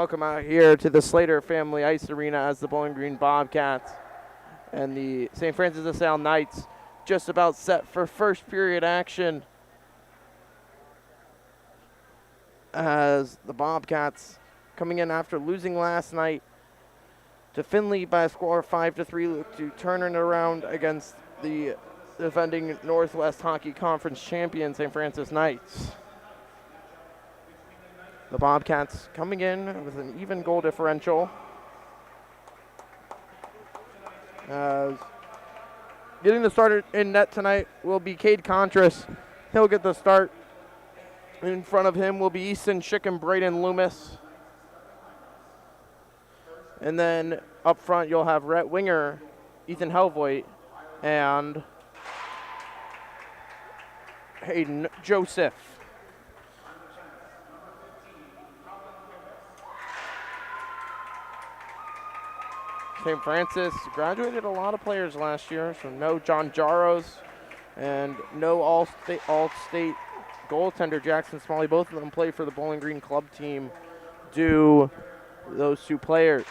welcome out here to the Slater Family Ice Arena as the Bowling Green Bobcats and the St. Francis de Sales Knights just about set for first period action as the Bobcats coming in after losing last night to Findlay by a score of 5-3 to turn it around against the defending Northwest Hockey Conference champion St. Francis Knights. The Bobcats coming in with an even goal differential. Getting the starter in net tonight will be Cade Contras. He'll get the start. In front of him will be Easton Schick and Braden Loomis. And then up front you'll have Rhett Winger, Ethan Helvoit, and Hayden Joseph. St. Francis graduated a lot of players last year, so no John Jaros and no all-state goaltender Jackson Smalley. Both of them play for the Bowling Green club team due those two players.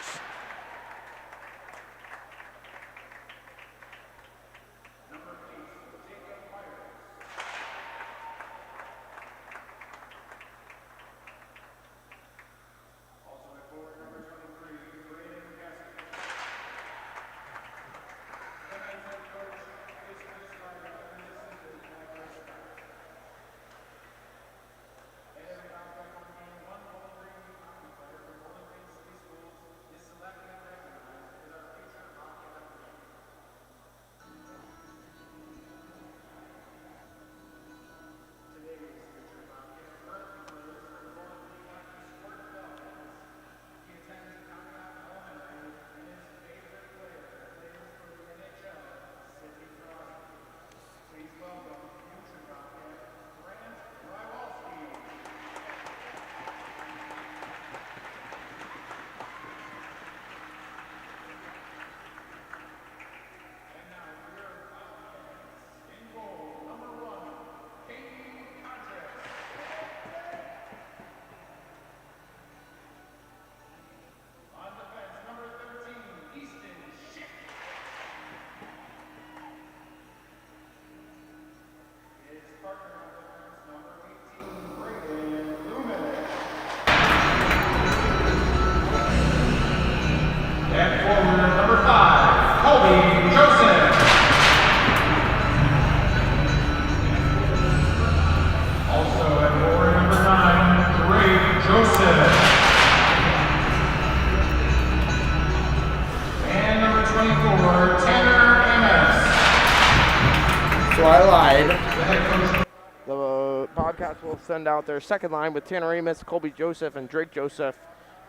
The Bobcats will send out their second line with Tanner Amos, Colby Joseph, and Drake Joseph,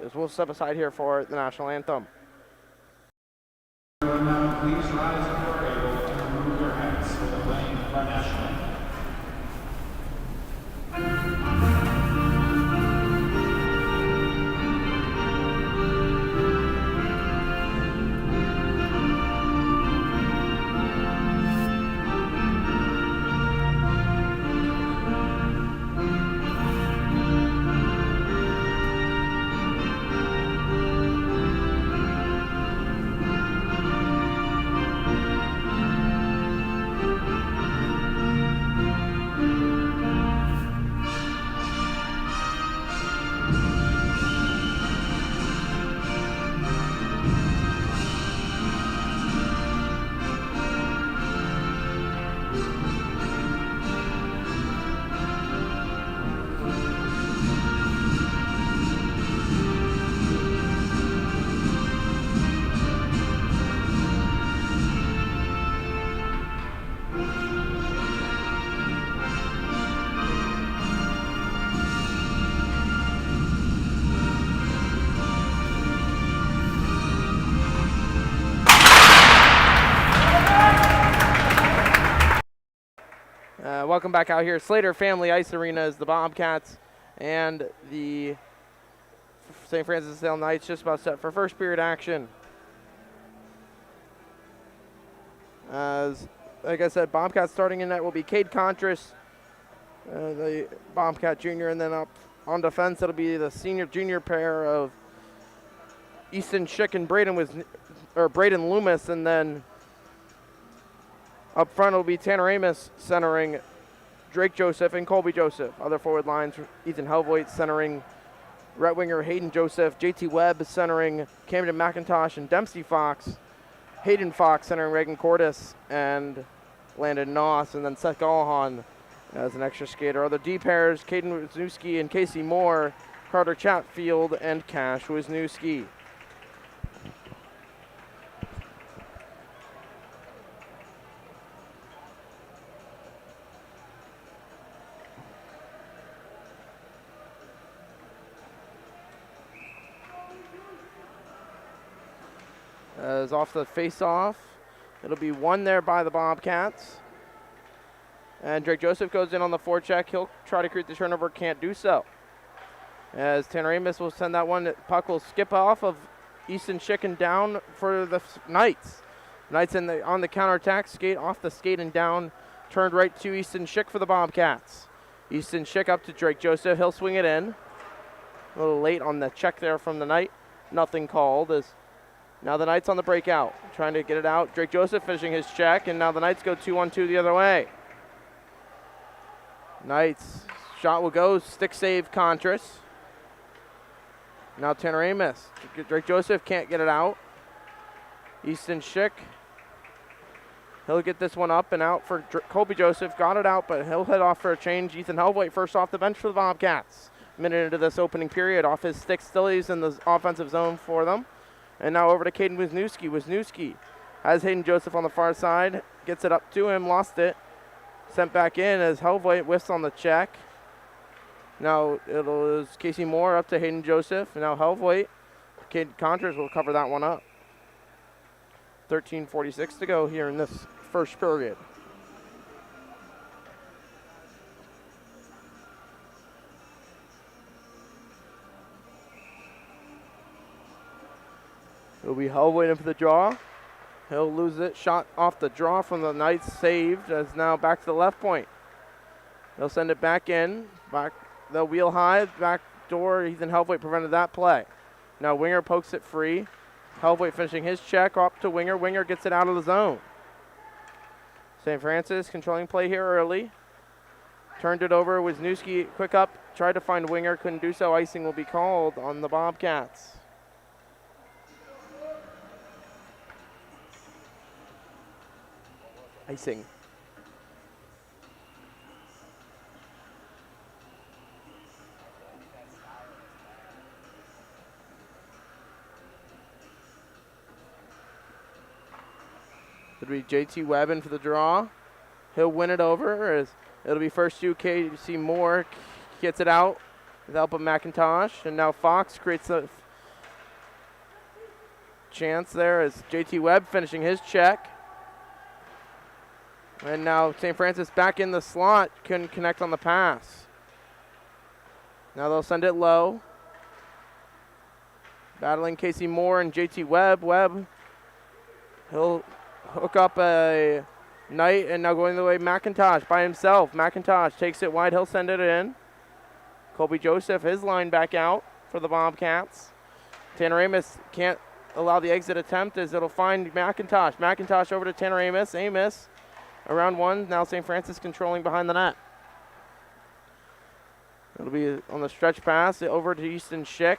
as we'll step aside here for the national anthem. Now please rise if you are able and remove your hats for the playing of our national anthem. Welcome back out here. Slater Family Ice Arena is the Bobcats and the St. Francis de Sales Knights just about set for first period action. As, like I said, Bobcats starting in net will be Cade Contras, the Bobcat junior, and then up on defense it'll be the senior-junior pair of Easton Schick and Braden Loomis, and then up front will be Tanner Amos centering Drake Joseph and Colby Joseph. Other forward lines, Ethan Helvoit centering right winger Hayden Joseph, JT Webb centering Camden McIntosh and Dempsey Fox, Hayden Fox centering Reagan Cordes and Landon Noss, and then Seth Gallahan as an extra skater. Other D pairs, Caden Wisniewski and Casey Moore, Carter Chatfield and Cash Wisniewski. As off the face-off, it'll be one there by the Bobcats. And Drake Joseph goes in on the forecheck. He'll try to create the turnover, can't do so. As Tanner Amos will send that one, puck will skip off of Easton Schick and down for the Knights. Knights on the counterattack, skate off the skate and down, turned right to Easton Schick for the Bobcats. Easton Schick up to Drake Joseph. He'll swing it in. A little late on the check there from the Knight. Nothing called as now the Knights on the breakout, trying to get it out. Drake Joseph finishing his check, and now the Knights go 2-on-2 the other way. Knights shot will go, stick save Contras. Now Tanner Amos. Drake Joseph can't get it out. Easton Schick. He'll get this one up and out for Colby Joseph. Got it out, but he'll head off for a change. Ethan Helvoit first off the bench for the Bobcats. Minute into this opening period, off his stick, still he's in the offensive zone for them. And now over to Caden Wisniewski. Wisniewski has Hayden Joseph on the far side. Gets it up to him, lost it. Sent back in as Helvoit whiffs on the check. Now it is Casey Moore up to Hayden Joseph. And now Helvoit. Contras will cover that one up. 13:46 to go here in this first period. It'll be Helvoit in for the draw. He'll lose it. Shot off the draw from the Knights, saved. As now back to the left point. They'll send it back in. Back the wheel high. Back door. Ethan Helvoit prevented that play. Now Winger pokes it free. Helvoit finishing his check up to Winger. Winger gets it out of the zone. St. Francis controlling play here early. Turned it over. Wisniewski quick up. Tried to find Winger. Couldn't do so. Icing will be called on the Bobcats. Icing. It'll be JT Webb in for the draw. He'll win it over. As it'll be first to Casey Moore. Gets it out with the help of McIntosh. And now Fox creates a chance there as JT Webb finishing his check. And now St. Francis back in the slot. Couldn't connect on the pass. Now they'll send it low. Battling Casey Moore and JT Webb. Webb, he'll hook up a Knight, and now going the way McIntosh by himself. McIntosh takes it wide. He'll send it in. Colby Joseph, his line back out for the Bobcats. Tanner Amos can't allow the exit attempt as it'll find McIntosh. McIntosh over to Tanner Amos. Amos around one. Now St. Francis controlling behind the net. It'll be on the stretch pass over to Easton Schick.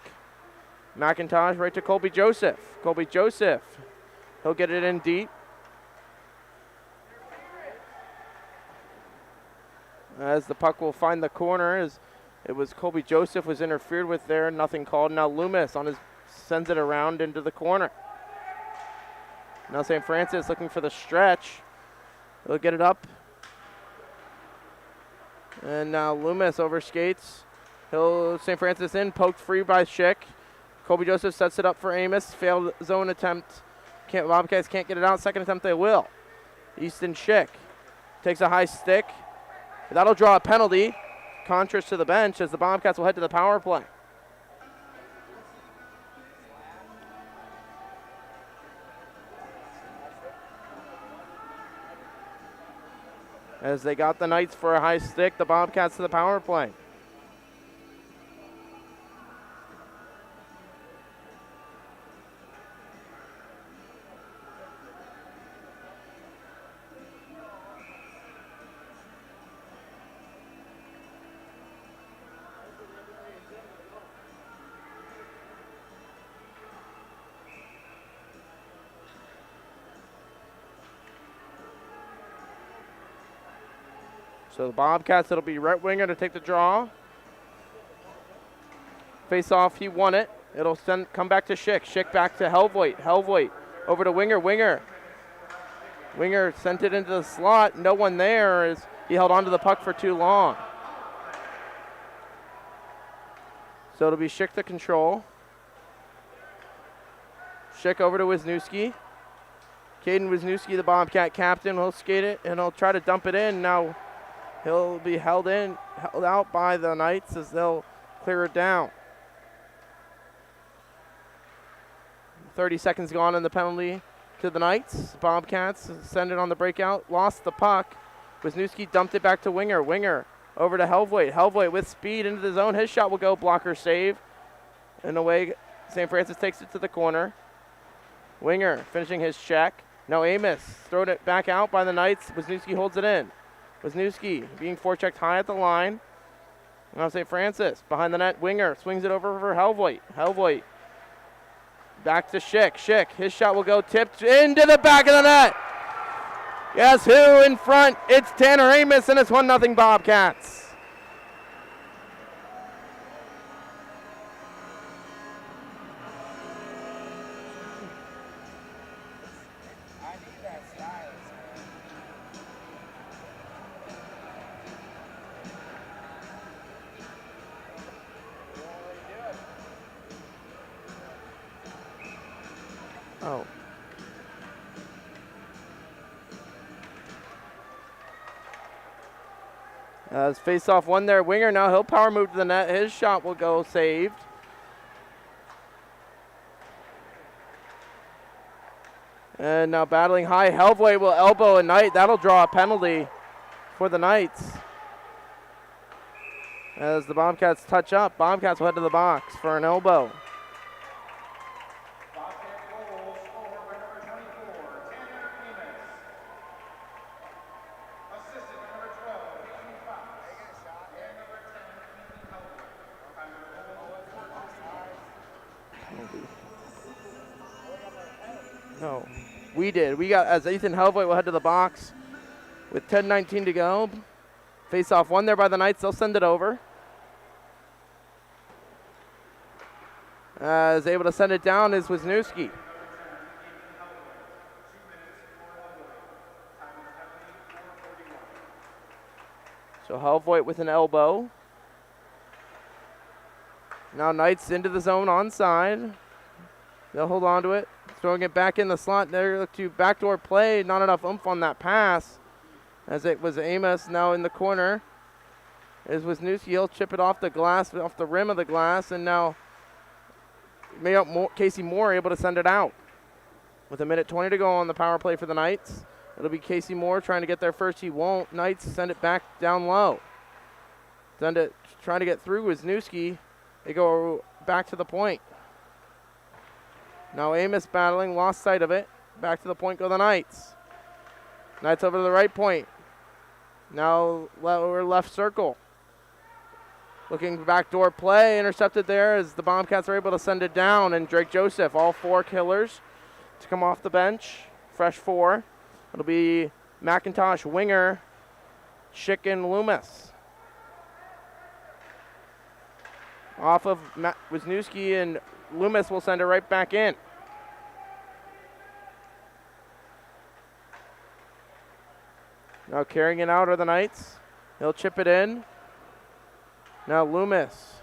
McIntosh right to Colby Joseph. Colby Joseph. He'll get it in deep. As the puck will find the corner, as it was Colby Joseph was interfered with there. Nothing called. Now Loomis sends it around into the corner. Now St. Francis looking for the stretch. They'll get it up. And now Loomis overskates. St. Francis in, poked free by Schick. Colby Joseph sets it up for Amos. Failed zone attempt. Bobcats can't get it out. Second attempt they will. Easton Schick takes a high stick. That'll draw a penalty. Contras to the bench as the Bobcats will head to the power play. As they got the Knights for a high stick, the Bobcats to the power play. So the Bobcats, it'll be right winger to take the draw. Face off, he won it. It'll come back to Schick. Schick back to Helvoit. Helvoit over to winger. Winger sent it into the slot. No one there as he held onto the puck for too long. So it'll be Schick to control. Schick over to Wisniewski. Caden Wisniewski, the Bobcat captain, will skate it and he'll try to dump it in. Now he'll be held out by the Knights as they'll clear it down. 30 seconds gone in the penalty to the Knights. Bobcats send it on the breakout, lost the puck. Wisniewski dumped it back to winger. Winger over to Helvoit. Helvoit with speed into the zone. His shot will go, blocker save. And away, St. Francis takes it to the corner. Winger finishing his check. Now Amos throwing it back out by the Knights. Wisniewski holds it in. Wisniewski being forechecked high at the line. Now St. Francis behind the net. Winger swings it over for Helvoit. Helvoit back to Schick. Schick, his shot will go tipped into the back of the net. Guess who in front? It's Tanner Amos, and it's 1-0 Bobcats. Oh. As face-off one there, winger now, he'll power move to the net. His shot will go saved. And now battling high, Helvoit will elbow a Knight. That'll draw a penalty for the Knights. As the Bobcats touch up, Bobcats will head to the box for an elbow. No, we did. We got, as Ethan Helvoit will head to the box with 10:19 to go. Face off one there by the Knights. They'll send it over. As able to send it down is Wisniewski. So Helvoit with an elbow. Now Knights into the zone onside. They'll hold on to it. Throwing it back in the slot. There look to backdoor play. Not enough oomph on that pass. As it was Amos now in the corner. Is Wisniewski. He'll chip it off the glass, off the rim of the glass. And now Casey Moore able to send it out. With 1:20 to go on the power play for the Knights. It'll be Casey Moore trying to get there first. He won't. Knights send it back down low. Send it, trying to get through Wisniewski. They go back to the point. Now Amos battling, lost sight of it. Back to the point go the Knights. Knights over to the right point. Now lower left circle. Looking backdoor play, intercepted there as the Bobcats are able to send it down. And Drake Joseph, all four killers to come off the bench. Fresh four. It'll be McIntosh, Winger, Schick, and Loomis. Off of Wisniewski, and Loomis will send it right back in. Now carrying it out are the Knights. He'll chip it in. Now Loomis.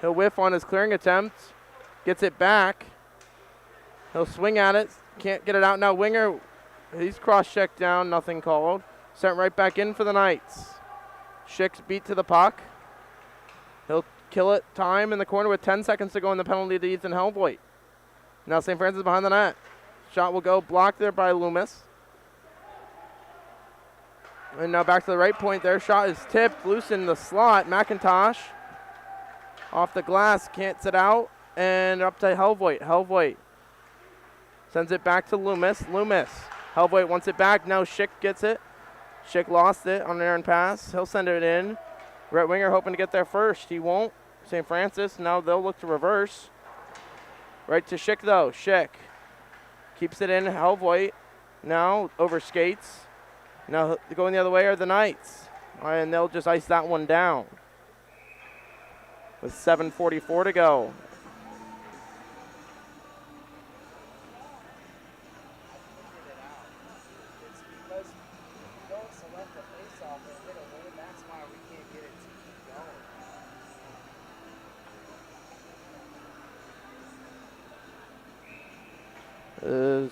He'll whiff on his clearing attempt. Gets it back. He'll swing at it. Can't get it out now. Winger, he's cross-checked down. Nothing called. Sent right back in for the Knights. Schick's beat to the puck. He'll kill it. Time in the corner with 10 seconds to go in the penalty to Ethan Helvoit. Now St. Francis behind the net. Shot will go. Blocked there by Loomis. And now back to the right point. Their shot is tipped. Loose in the slot. McIntosh off the glass. Can't sit out. And up to Helvoit. Helvoit sends it back to Loomis. Loomis. Helvoit wants it back. Now Schick gets it. Schick lost it on an errant pass. He'll send it in. Right winger hoping to get there first. He won't. St. Francis. Now they'll look to reverse. Right to Schick though. Schick keeps it in. Helvoit now over skates. Now going the other way are the Knights. And they'll just ice that one down. With 7:44 to go.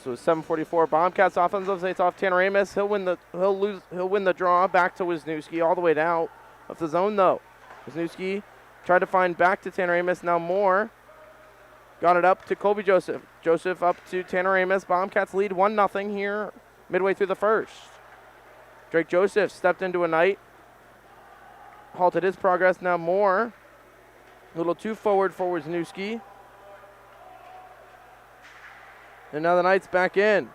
So 7:44. Bobcats offensive face off. Tanner Amos. He'll win the draw back to Wisniewski all the way out of the zone though. Wisniewski tried to find back to Tanner Amos. Now Moore got it up to Colby Joseph. Joseph up to Tanner Amos. Bobcats lead 1-0 here midway through the first. Drake Joseph stepped into a Knight. Halted his progress. Now Moore. A little too forward for Wisniewski. And now the Knights back in.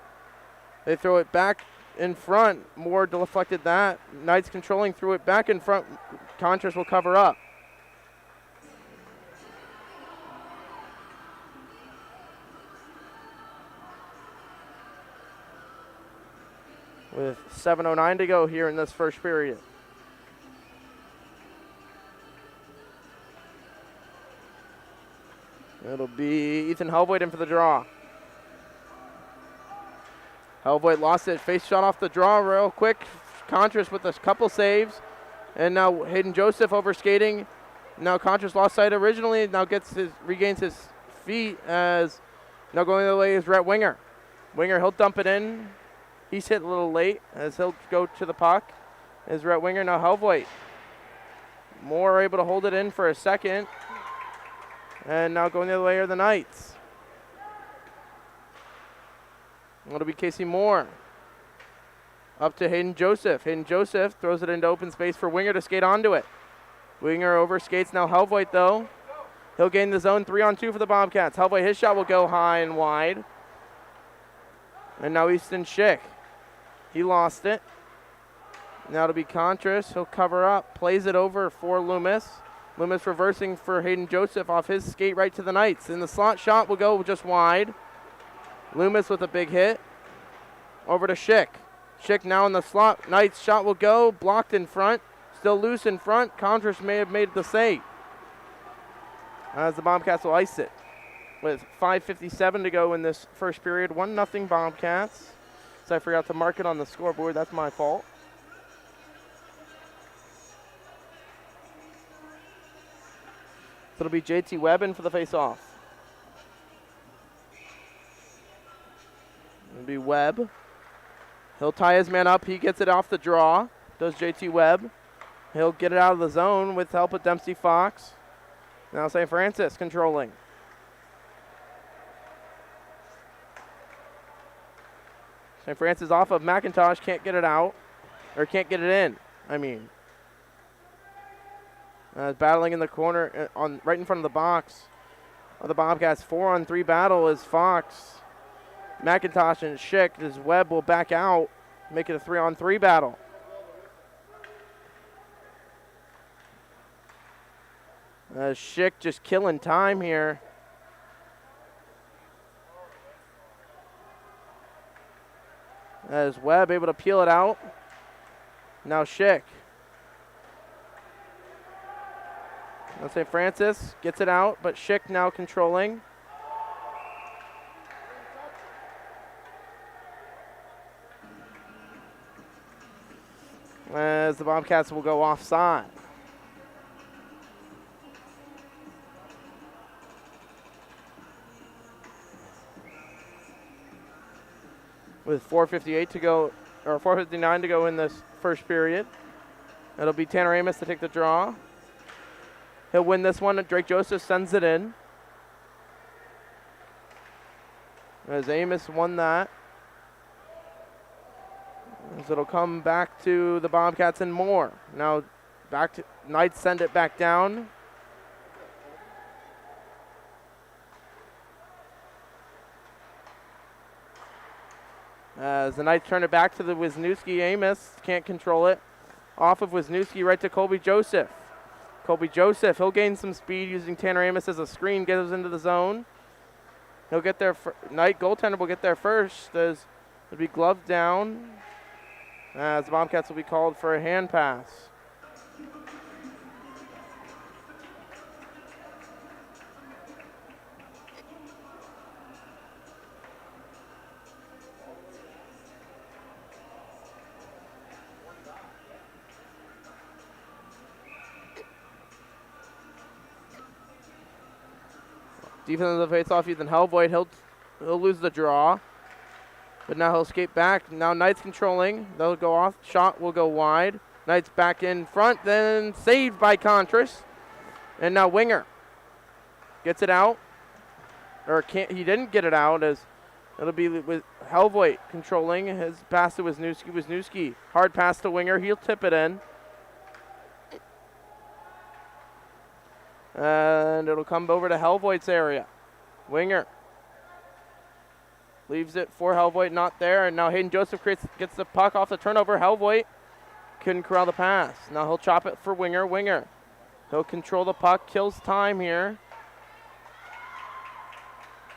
They throw it back in front. Moore deflected that. Knights controlling, threw it back in front. Contras will cover up. With 7:09 to go here in this first period. It'll be Ethan Helvoet in for the draw. Helvoet lost it, face shot off the draw real quick. Contras with a couple saves. And now Hayden Joseph over skating. Now Contras lost sight originally, now regains his feet as now going the other way is Rhett Winger. Winger, he'll dump it in. He's hit a little late as he'll go to the puck. Is Rhett Winger, now Helvoet. Moore able to hold it in for a second. And now going the other way are the Knights. It'll be Casey Moore. Up to Hayden Joseph. Hayden Joseph throws it into open space for Winger to skate onto it. Winger over skates now Helvoet though. He'll gain the zone 3-on-2 for the Bobcats. Helvoet, his shot will go high and wide. And now Easton Schick. He lost it. Now it'll be Contras. He'll cover up. Plays it over for Loomis. Loomis reversing for Hayden Joseph off his skate right to the Knights. And the slot shot will go just wide. Loomis with a big hit. Over to Schick. Schick now in the slot. Knights shot will go. Blocked in front. Still loose in front. Contras may have made the save. As the Bobcats will ice it. With 5:57 to go in this first period. 1-0 Bobcats. So I forgot to mark it on the scoreboard. That's my fault. So it'll be JT Webb in for the face-off. It'll be Webb. He'll tie his man up. He gets it off the draw. Does JT Webb. He'll get it out of the zone with help of Dempsey Fox. Now St. Francis controlling. St. Francis off of McIntosh. Can't get it out. Or can't get it in, I mean. Battling in the corner, right in front of the box of the Bobcats. 4-on-3 battle is Fox. McIntosh and Schick. As Webb will back out, make it a 3-on-3 battle. Schick just killing time here. As Webb able to peel it out. Now Schick. Now St. Francis gets it out, but Schick now controlling. As the Bobcats will go offside. With 4:58 to go, or 4:59 to go in this first period. It'll be Tanner Amos to take the draw. He'll win this one, and Drake Joseph sends it in. As Amos won that. As it'll come back to the Bobcats and more. Now back to Knights, send it back down. As the Knights turn it back to the Wisniewski. Amos can't control it. Off of Wisniewski right to Colby Joseph. Colby Joseph, he'll gain some speed using Tanner Amos as a screen, gets into the zone. He'll get there. Knight goaltender will get there first. It'll be gloved down. as the Bobcats will be called for a hand pass. Defensive face-off, Ethan Helvoet. He'll lose the draw. But now he'll skate back. Now Knights controlling. They'll go off. Shot will go wide. Knights back in front. Then saved by Contras. And now Winger gets it out. Or can't, he didn't get it out, as it'll be with Helvoet controlling. His pass to Wisniewski. Wisniewski, hard pass to Winger. He'll tip it in. And it'll come over to Helvoet's area. Winger leaves it for Helvoet, not there. And now Hayden Joseph gets the puck off the turnover. Helvoet couldn't corral the pass. Now he'll chop it for Winger. Winger, he'll control the puck, kills time here.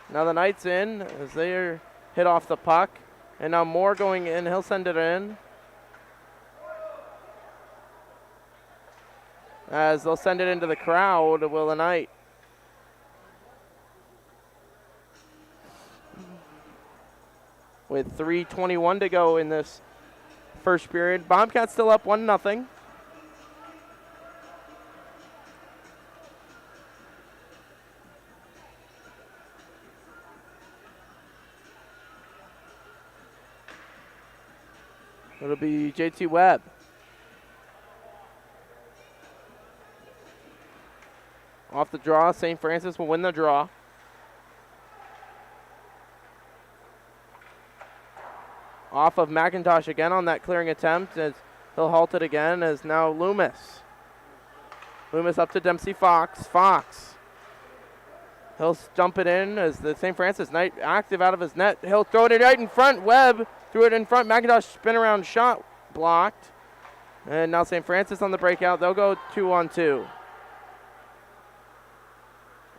Now the Knights in as they hit off the puck. And now Moore going in. He'll send it in. As they'll send it into the crowd, will the Knight. With 3:21 to go in this first period. Bobcats still up 1-0. It'll be JT Webb. Off the draw, St. Francis will win the draw. Off of McIntosh again on that clearing attempt, as he'll halt it again, as now Loomis. Loomis up to Dempsey Fox. Fox. He'll dump it in as the St. Francis Knight active out of his net. He'll throw it right in front. Webb threw it in front. McIntosh spin around shot blocked. And now St. Francis on the breakout. They'll go 2-on-2.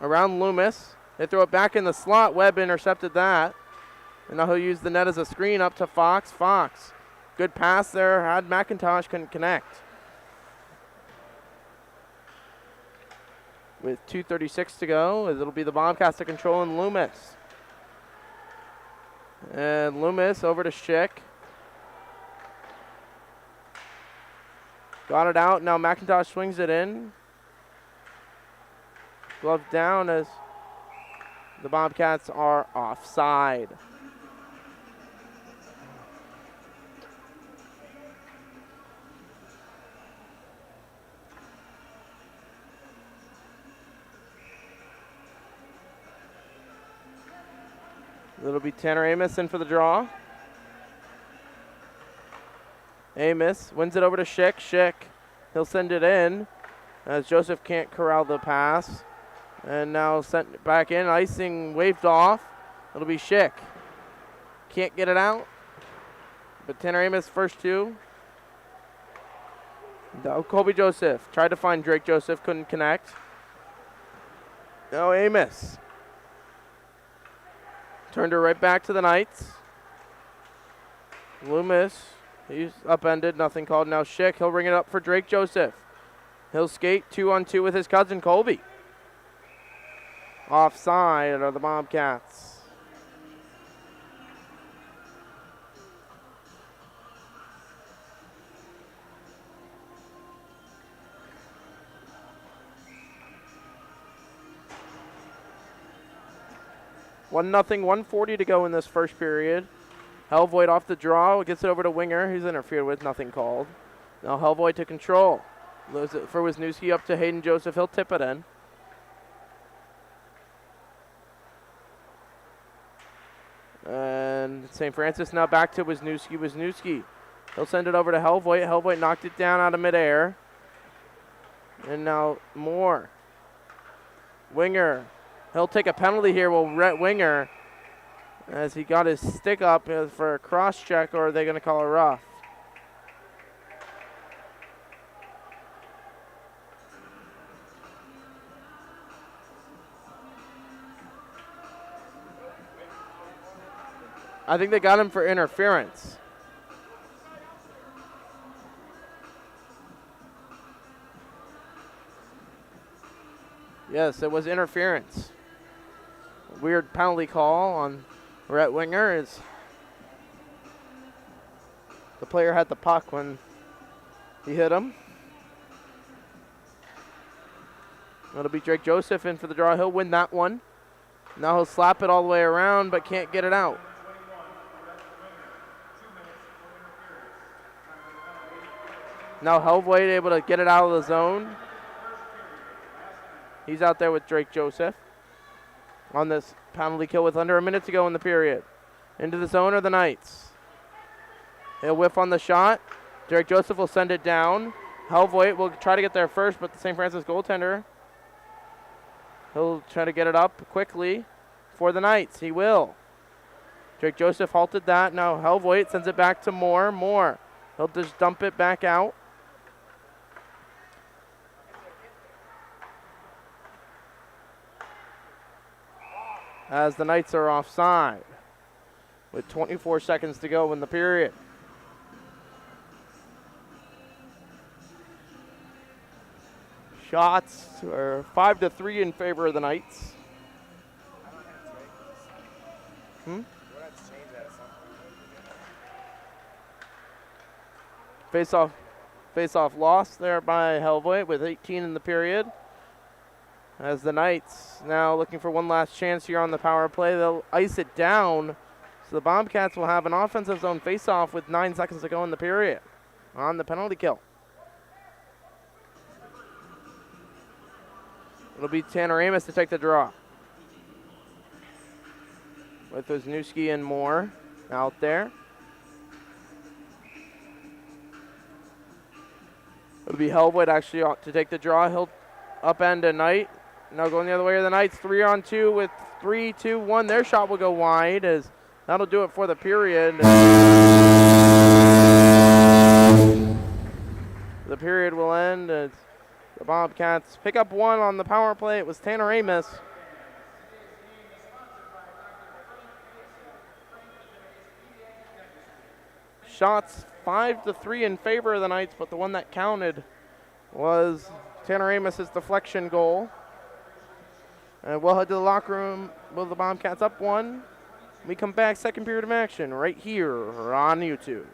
Around Loomis. They throw it back in the slot. Webb intercepted that. And now he'll use the net as a screen up to Fox. Fox. Good pass there. Had McIntosh, couldn't connect. With 2:36 to go, it'll be the Bobcats to control and Loomis. And Loomis over to Schick. Got it out. Now McIntosh swings it in. Glove down as the Bobcats are offside. It'll be Tanner Amos in for the draw. Amos wins it over to Schick. Schick, he'll send it in as Joseph can't corral the pass. And now sent back in, icing waved off. It'll be Schick. Can't get it out. But Tanner Amos first two. Now Colby Joseph tried to find Drake Joseph, couldn't connect. Now Amos. Turned her right back to the Knights. Loomis, he's upended, nothing called. Now Schick, he'll ring it up for Drake Joseph. He'll skate 2-on-2 with his cousin Colby. Offside are the Bobcats. One nothing, 1:40 to go in this first period. Helvoet off the draw, gets it over to Winger. He's interfered with, nothing called. Now Helvoet to control. Loses it for Wisniewski up to Hayden Joseph. He'll tip it in. And St. Francis now back to Wisniewski. Wisniewski, he'll send it over to Helvoet. Helvoet knocked it down out of midair. And now Moore. Winger. He'll take a penalty here. Will Rhett Winger, as he got his stick up for a cross check, or are they going to call a rough? I think they got him for interference. Yes, it was interference. Weird penalty call on Rhett Winger as the player had the puck when he hit him. It'll be Drake Joseph in for the draw. He'll win that one. Now he'll slap it all the way around, but can't get it out. Now Helvoet able to get it out of the zone. He's out there with Drake Joseph on this penalty kill with under a minute to go in the period. Into the zone are the Knights. He'll whiff on the shot. Drake Joseph will send it down. Helvoet will try to get there first, but the St. Francis goaltender, he'll try to get it up quickly for the Knights. He will. Drake Joseph halted that. Now Helvoet sends it back to Moore. Moore, he'll just dump it back out. As the Knights are offside with 24 seconds to go in the period. Shots are 5-3 in favor of the Knights. Face-off lost there by Helvoet with 18 in the period. As the Knights now looking for one last chance here on the power play. They'll ice it down. So the Bobcats will have an offensive zone face-off with 9 seconds to go in the period on the penalty kill. It'll be Tanner Amos to take the draw. With Wisniewski and Moore out there. It'll be Helvoet actually to take the draw. He'll upend a Knight. Now going the other way are the Knights. 3-on-2 with 3, 2, 1. Their shot will go wide as that'll do it for the period. The period will end as the Bobcats pick up one on the power play. It was Tanner Amos. Shots 5-3 in favor of the Knights, but the one that counted was Tanner Amos' deflection goal. And we'll head to the locker room with the Bobcats up one. We come back, second period of action right here on YouTube.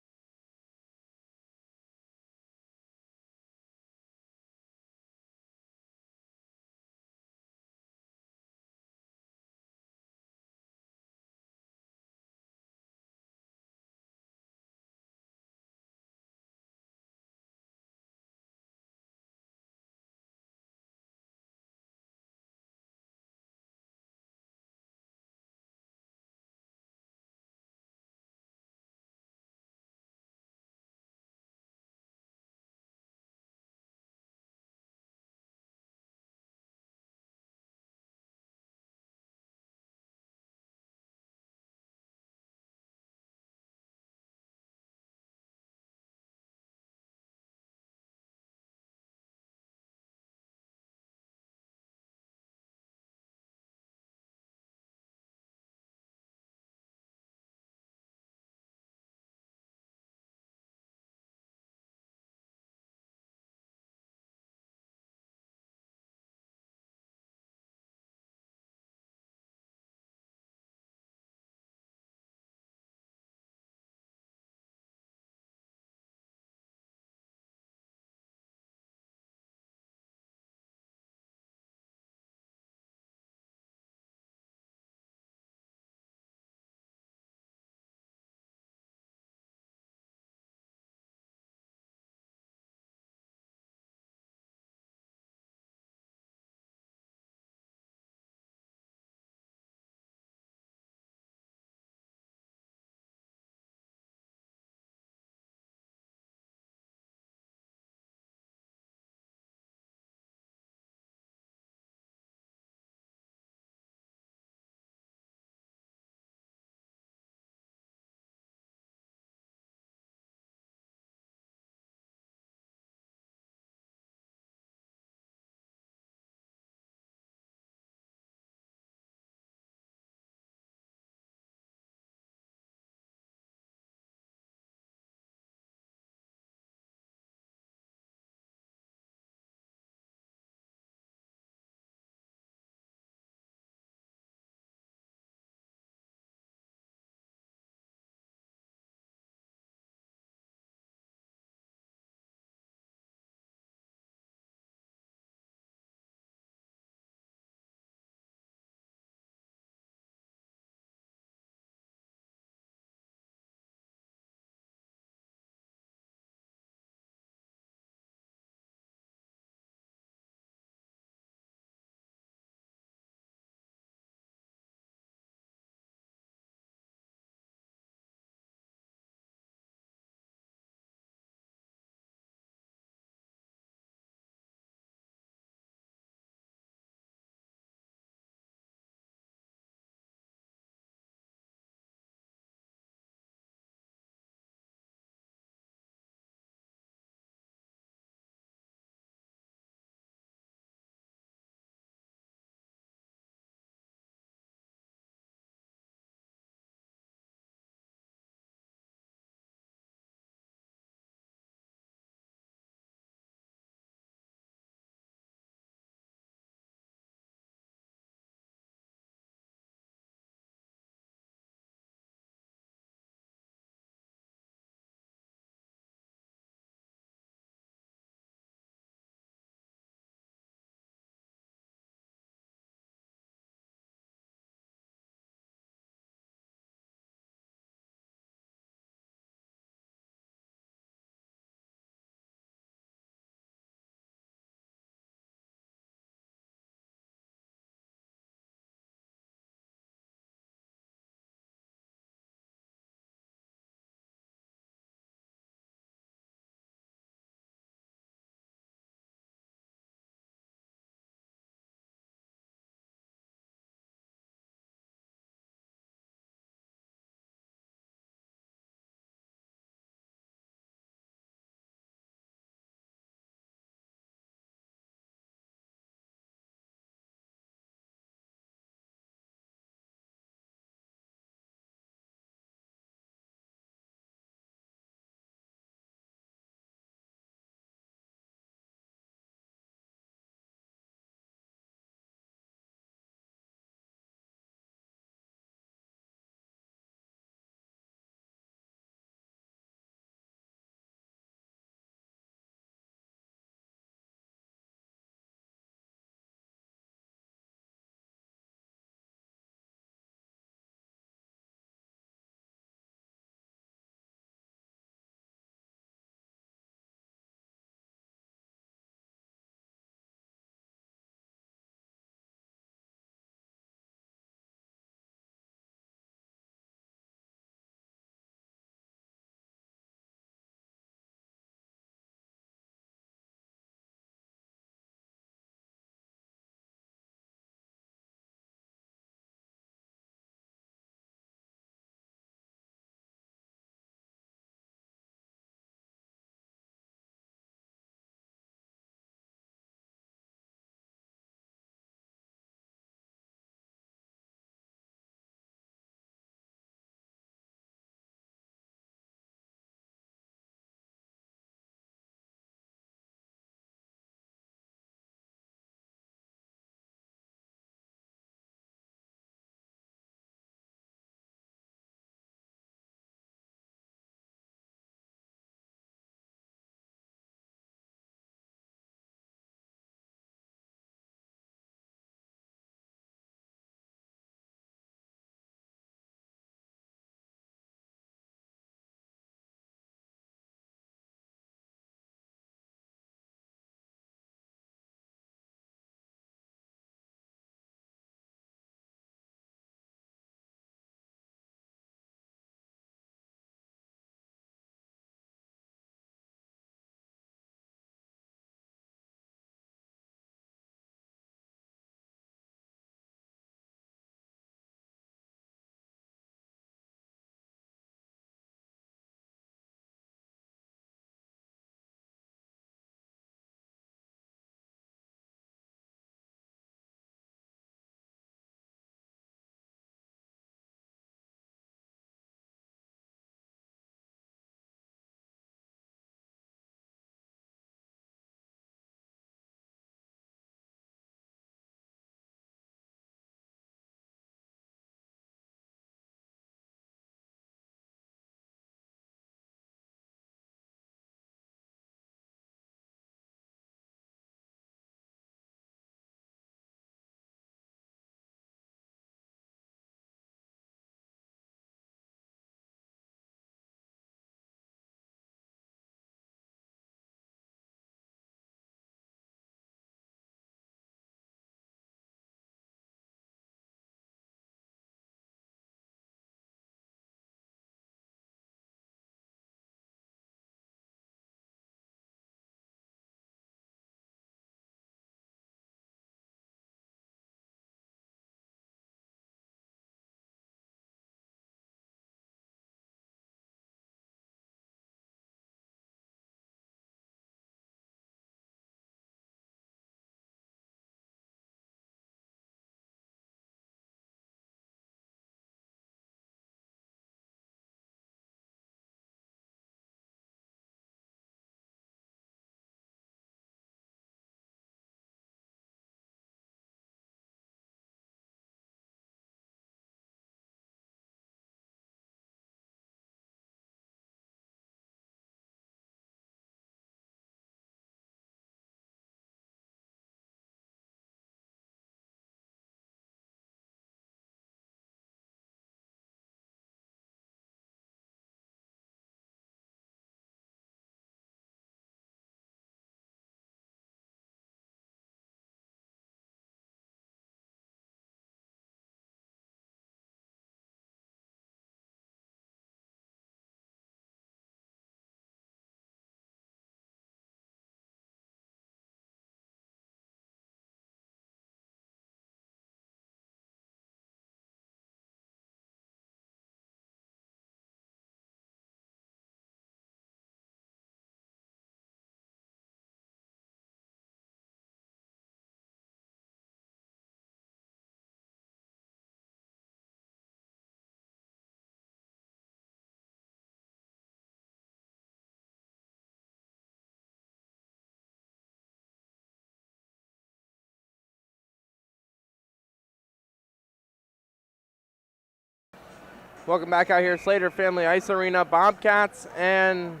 Welcome back out here, Slater Family Ice Arena. Bobcats and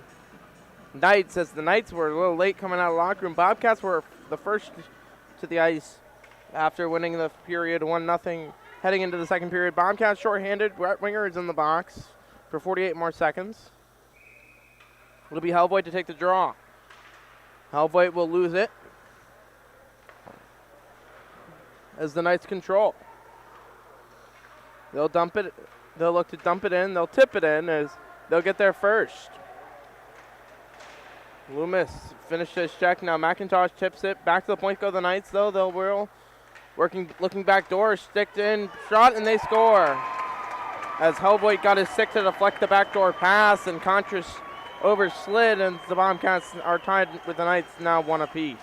Knights, as the Knights were a little late coming out of the locker room. Bobcats were the first to the ice after winning the period 1-0 heading into the second period. Bobcats shorthanded. Brett Winger is in the box for 48 more seconds. It'll be Hellvoigt to take the draw. Hellvoigt will lose it as the Knights control. They'll dump it. They'll look to dump it in. They'll tip it in as they'll get there first. Loomis finished his check. Now McIntosh tips it. Back to the point go the Knights, though. They'll whirl. Looking back door. Sticked in. Shot, and they score. As Hellvoigt got his stick to deflect the backdoor pass, and Contras overslid, and the Bobcats are tied with the Knights now 1 apiece.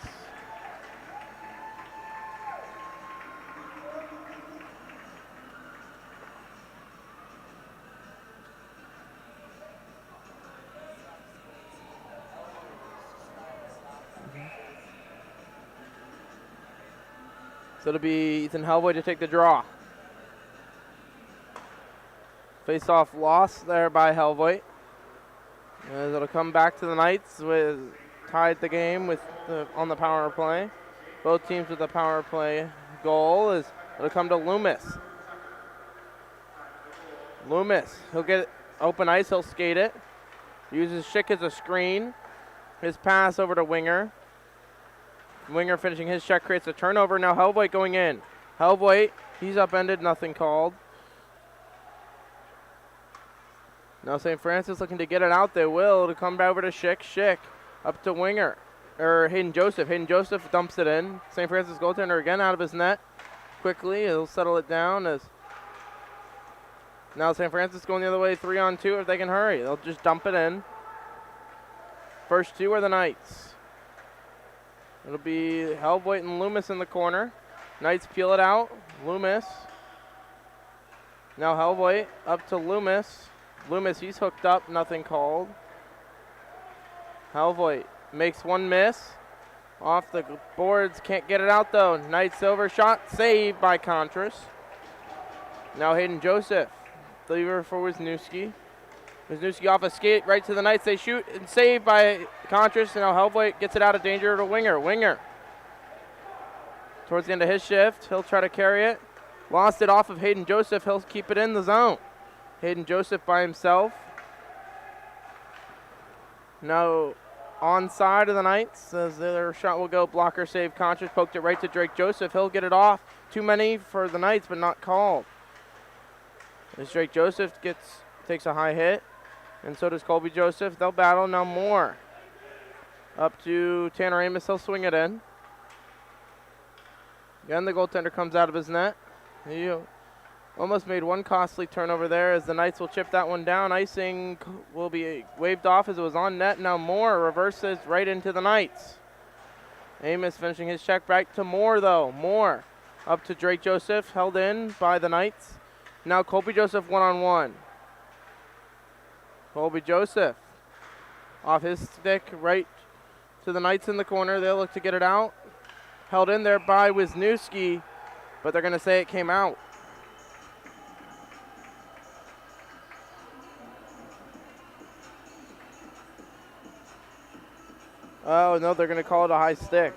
So it'll be Ethan Hellvoigt to take the draw. Face-off loss there by Hellvoigt. As it'll come back to the Knights with tied the game with on the power play. Both teams with a power play goal. It'll come to Loomis. Loomis, he'll get open ice, he'll skate it. Uses Schick as a screen. His pass over to Winger. Winger finishing his check, creates a turnover. Now Hellvoigt going in. Hellvoigt, he's upended, nothing called. Now St. Francis looking to get it out. They will to come back over to Schick. Schick up to Winger, or Hayden Joseph. Hayden Joseph dumps it in. St. Francis goaltender again out of his net. Quickly, he'll settle it down as now St. Francis going the other way, 3-on-2 if they can hurry. They'll just dump it in. First two are the Knights. It'll be Hellvoigt and Loomis in the corner. Knights peel it out. Loomis. Now Hellvoigt up to Loomis. Loomis, he's hooked up, nothing called. Hellvoigt makes one miss. Off the boards, can't get it out though. Knights over, shot saved by Contras. Now Hayden Joseph. Lever for Wisniewski. Wisniewski off a skate, right to the Knights. They shoot and save by Contras. Now Hellvoigt gets it out of danger to Winger. Winger. Towards the end of his shift, he'll try to carry it. Lost it off of Hayden Joseph. He'll keep it in the zone. Hayden Joseph by himself. Now onside of the Knights as their shot will go. Blocker save. Contras poked it right to Drake Joseph. He'll get it off. Too many for the Knights, but not called. As Drake Joseph takes a high hit, and so does Colby Joseph. They'll battle now. More up to Tanner Amos. He'll swing it in. Again, the goaltender comes out of his net. He almost made one costly turnover there as the Knights will chip that one down. Icing will be waved off as it was on net. Now Moore reverses right into the Knights. Amos finishing his check back to Moore though. Moore up to Drake Joseph, held in by the Knights. Now Colby Joseph 1-on-1. Colby Joseph off his stick right to the Knights in the corner. They'll look to get it out. Held in there by Wisniewski, but they're going to say it came out. Oh, no, they're going to call it a high stick.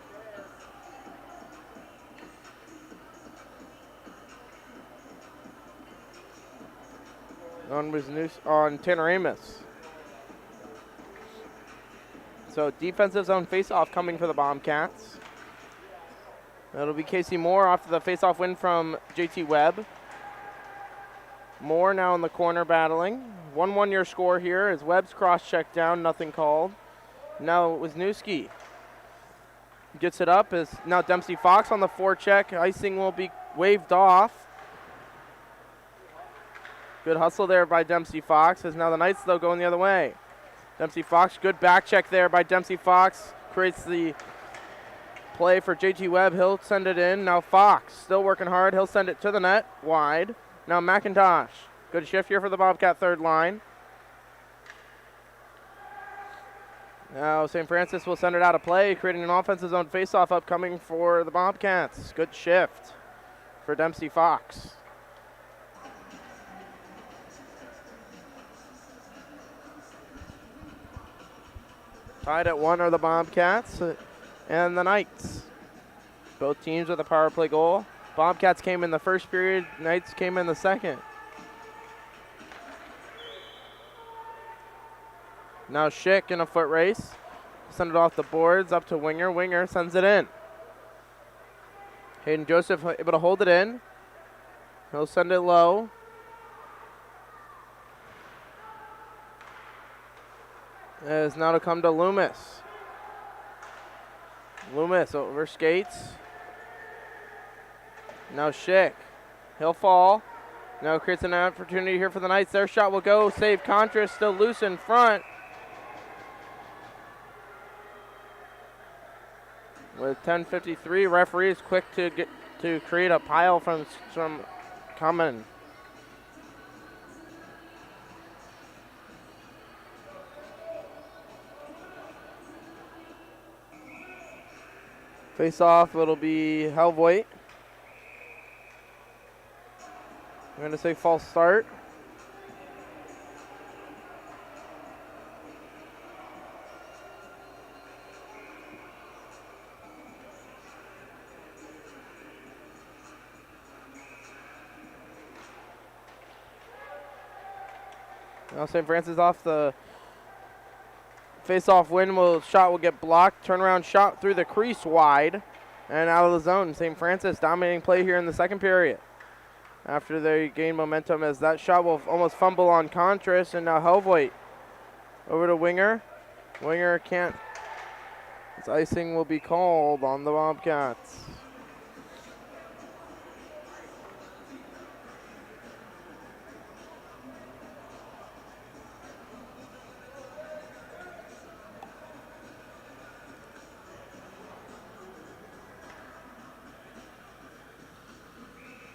On Tanner Amos. So defensive zone faceoff coming for the Bobcats. That'll be Casey Moore after the faceoff win from JT Webb. Moore now in the corner battling. 1-1 your score here as Webb's cross-check down, nothing called. Now Wisniewski gets it up as now Dempsey Fox on the forecheck. Icing will be waved off. Good hustle there by Dempsey Fox as now the Knights though going the other way. Dempsey Fox, good back check there by Dempsey Fox. Creates the play for JT Webb. He'll send it in. Now Fox still working hard. He'll send it to the net wide. Now McIntosh. Good shift here for the Bobcat third line. Now St. Francis will send it out of play, creating an offensive zone faceoff upcoming for the Bobcats. Good shift for Dempsey Fox. Tied at 1 are the Bobcats and the Knights. Both teams with a power play goal. Bobcats came in the first period, Knights came in the second. Now Schick in a foot race. Send it off the boards up to Winger. Winger sends it in. Hayden Joseph able to hold it in. He'll send it low. It is now to come to Loomis. Loomis over skates. Now Schick. He'll fall. Now creates an opportunity here for the Knights. Their shot will go. Save Contra. Still loose in front. With 10:53, referee is quick to create a pile from coming. Face off, it'll be Helvoet. I'm going to say false start. Now St. Francis off the face-off win. Shot will get blocked. Turnaround shot through the crease wide and out of the zone. St. Francis dominating play here in the second period. After they gain momentum as that shot will almost fumble on Contras, and now Helvoet over to Winger. Winger can't. His icing will be called on the Bobcats.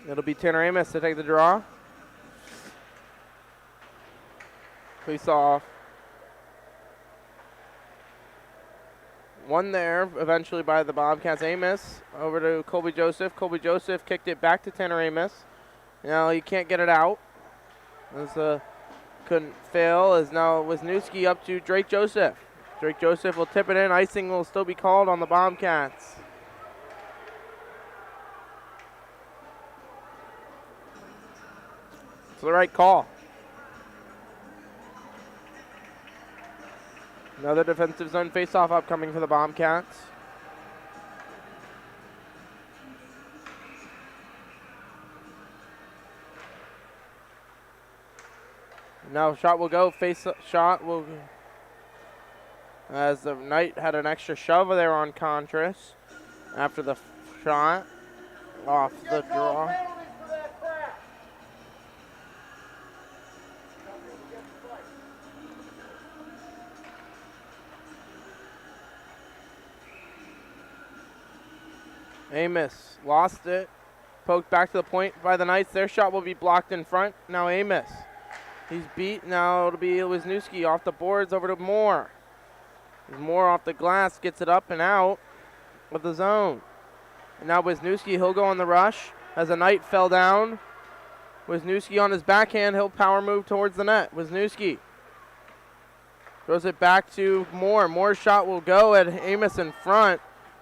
It'll be Tanner Amos to take the draw. Face off. One there eventually by the Bobcats. Amos over to Colby Joseph. Colby Joseph kicked it back to Tanner Amos. Now he can't get it out. Couldn't fail as now Wisniewski up to Drake Joseph. Drake Joseph will tip it in. Icing will still be called on the Bobcats. It's the right call. Another defensive zone face-off upcoming for the Bobcats. Now shot will go. Shot will. As the Knight had an extra shove there on Contras after the shot off the draw. Amos lost it. Poked back to the point by the Knights. Their shot will be blocked in front. Now Amos. He's beat. Now it'll be Wisniewski off the boards over to Moore. Moore off the glass gets it up and out of the zone. And now Wisniewski, he'll go on the rush as the Knight fell down. Wisniewski on his backhand. He'll power move towards the net. Wisniewski throws it back to Moore. Moore's shot will go at Amos in front.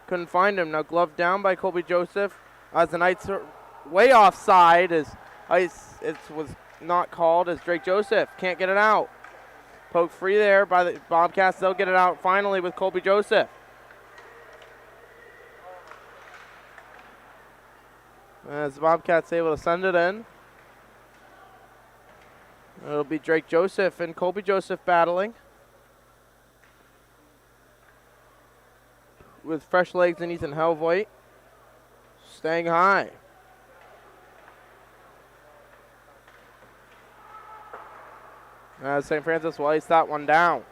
Couldn't find him. Now gloved down by Colby Joseph as the Knights are way offside as it was not called as Drake Joseph can't get it out. Poke free there by the Bobcats. They'll get it out finally with Colby Joseph. As the Bobcats able to send it in. It'll be Drake Joseph and Colby Joseph battling. With fresh legs and Ethan Helvoet. Staying high. As St. Francis will ice that one down.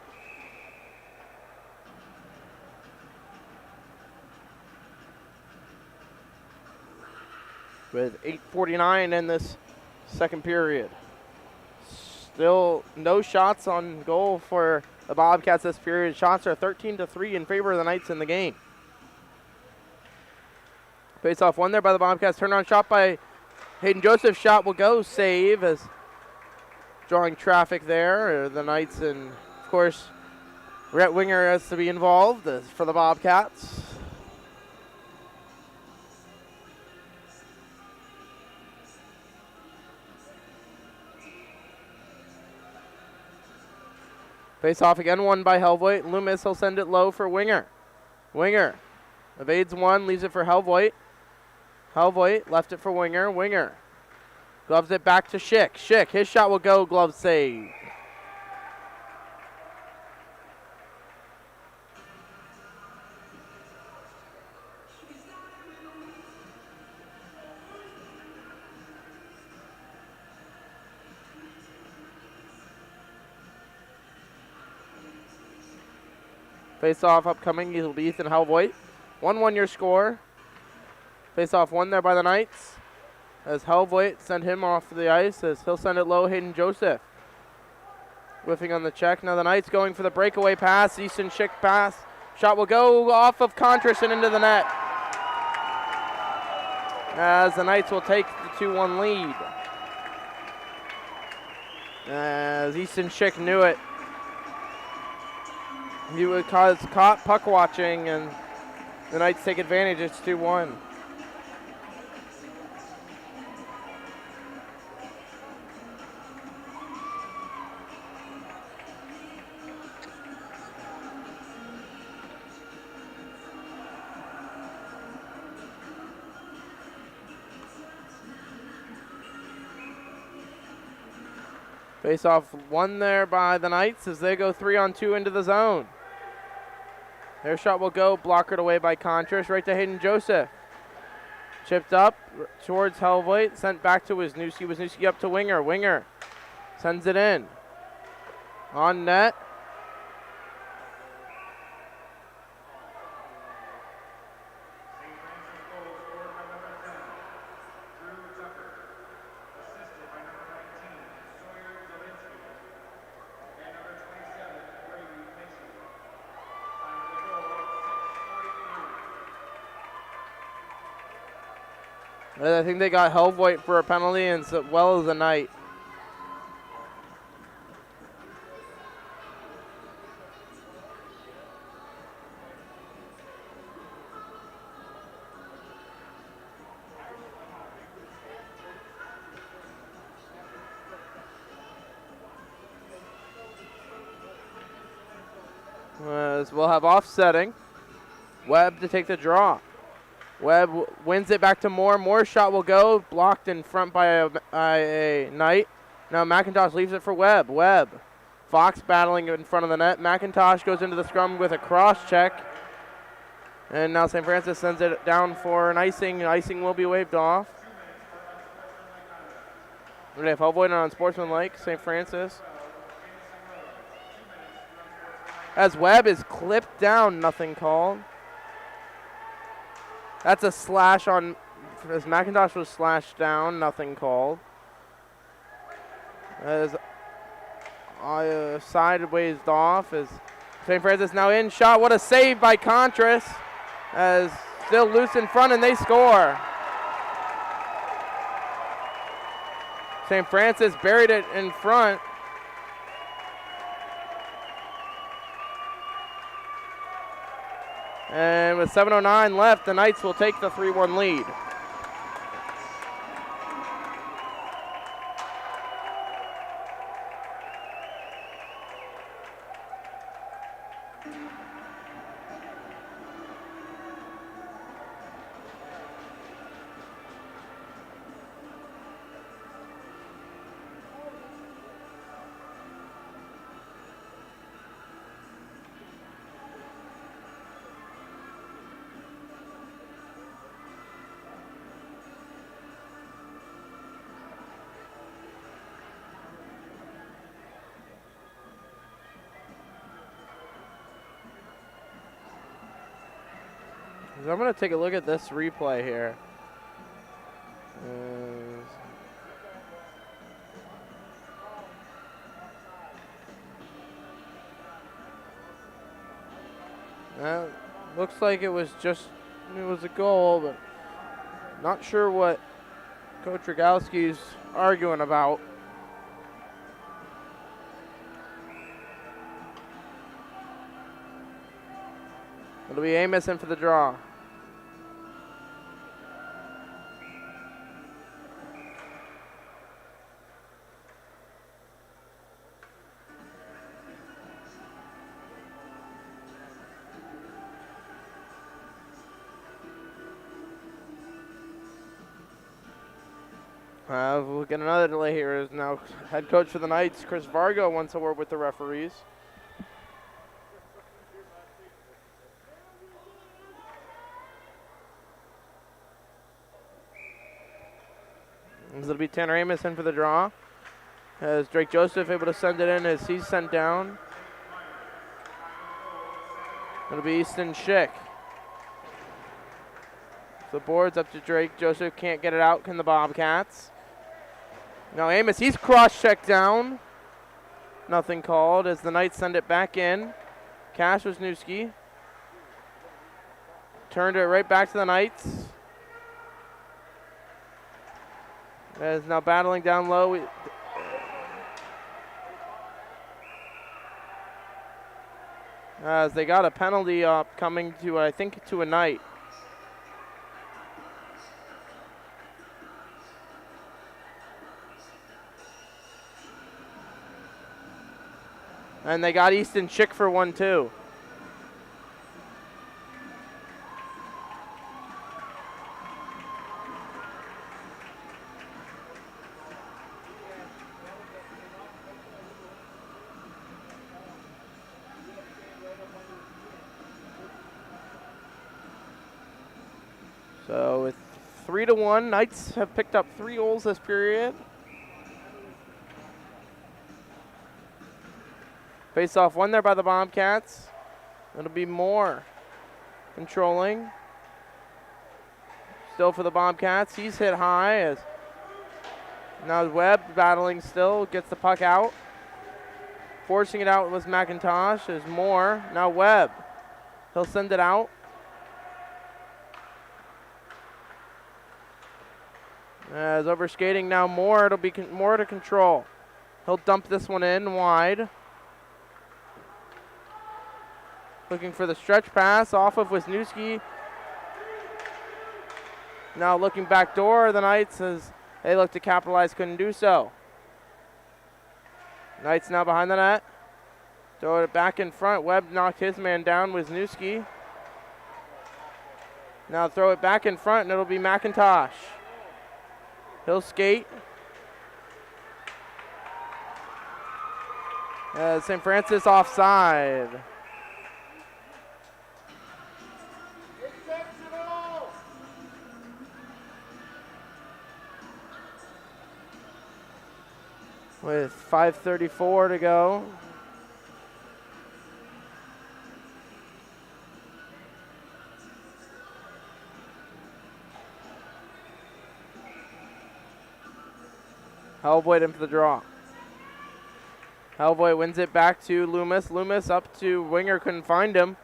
With 8:49 in this second period. Still no shots on goal for the Bobcats this period. Shots are 13-3 in favor of the Knights in the game. Face off one there by the Bobcats. Turnaround shot by Hayden Joseph. Shot will go. Save as drawing traffic there. The Knights, and of course Rhett Winger has to be involved for the Bobcats. Face off again, won by Helvoit. Loomis will send it low for Winger. Winger evades one, leaves it for Helvoit. Helvoit left it for Winger. Winger gloves it back to Schick. Schick, his shot will go, glove save. Face-off upcoming, it'll be Ethan Helvoit. 1-1 your score. Face-off won there by the Knights. As Helvoit send him off the ice, as he'll send it low, Hayden Joseph. Whiffing on the check. Now the Knights going for the breakaway pass. Easton Schick pass. Shot will go off of Contras and into the net. As the Knights will take the 2-1 lead. As Easton Schick knew it. He was caught puck watching, and the Knights take advantage. It's 2-1. Face-off won there by the Knights as they go 3-on-2 into the zone. Their shot will go, blockered away by Contras, right to Hayden Joseph. Chipped up towards Helvoit, sent back to Wisniewski. Wisniewski up to Winger. Winger sends it in. On net. I think they got Helvoit for a penalty, and as well as the Knight. As we'll have offsetting. Webb to take the draw. Webb wins it back to Moore. Moore's shot will go. Blocked in front by a Knight. Now McIntosh leaves it for Webb. Webb. Fox battling in front of the net. McIntosh goes into the scrum with a cross check. And now St. Francis sends it down for an icing. Icing will be waved off. We have Helvoit on sportsmanlike, St. Francis. As Webb is clipped down, nothing called. That's a slash on, as McIntosh was slashed down, nothing called. As sideways off, as St. Francis now in shot. What a save by Contras, as still loose in front, and they score. St. Francis buried it in front. And with 7:09 left, the Knights will take the 3-1 lead. I'm going to take a look at this replay here. Looks like it was a goal, but not sure what Coach Rogowski's arguing about. It'll be Amos in for the draw. We'll get another delay here. Is now head coach for the Knights, Chris Vargo, wants a word with the referees. It'll be Tanner Amos in for the draw. As Drake Joseph able to send it in as he's sent down. It'll be Easton Schick. The board's up to Drake. Joseph can't get it out. Can the Bobcats? Now Amos, he's cross-checked down. Nothing called as the Knights send it back in. Cash Wisniewski. Turned it right back to the Knights. As now battling down low. As they got a penalty coming to, I think, to a Knight. And they got Easton Schick for one, too. So with 3-1, Knights have picked up 3 goals this period. Face off won there by the Bobcats. It'll be Moore controlling. Still for the Bobcats. He's hit high as now Webb battling still. Gets the puck out. Forcing it out was McIntosh as Moore. Now Webb. He'll send it out. As over skating now Moore. It'll be Moore to control. He'll dump this one in wide. Looking for the stretch pass off of Wisniewski. Now looking back door, the Knights as they look to capitalize, couldn't do so. Knights now behind the net. Throw it back in front. Webb knocked his man down, Wisniewski. Now throw it back in front and it'll be McIntosh. He'll skate. St. Francis offside. With 5:34 to go. Hellboy in for the draw. Hellboy wins it back to Loomis. Loomis up to Winger, couldn't find him.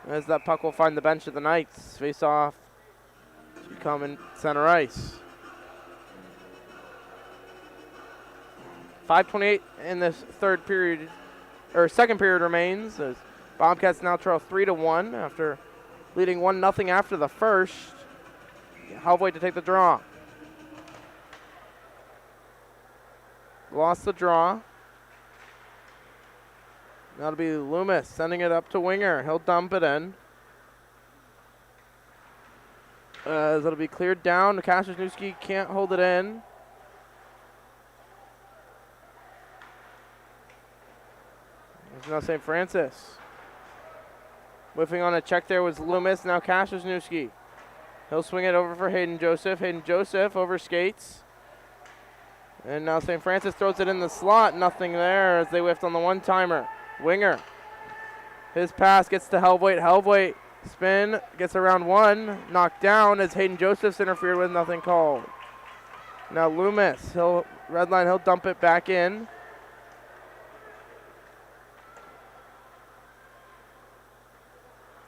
As that puck will find the bench of the Knights. Face off to come in center ice. 5:28 in this third period, or second period remains. As Bobcats now trail 3-1 after leading 1-0 after the first. Hellboy to take the draw. Lost the draw. That'll be Loomis sending it up to Winger. He'll dump it in. As it'll be cleared down. Wisniewski can't hold it in. There's now St. Francis. Whiffing on a check there was Loomis. Now Wisniewski. He'll swing it over for Hayden Joseph. Hayden Joseph over skates. And now St. Francis throws it in the slot. Nothing there as they whiffed on the one-timer. Winger. His pass gets to Hellboy. Hellboy spin. Gets around one. Knocked down as Hayden Joseph's interfered with. Nothing called. Now Loomis. Red line. He'll dump it back in.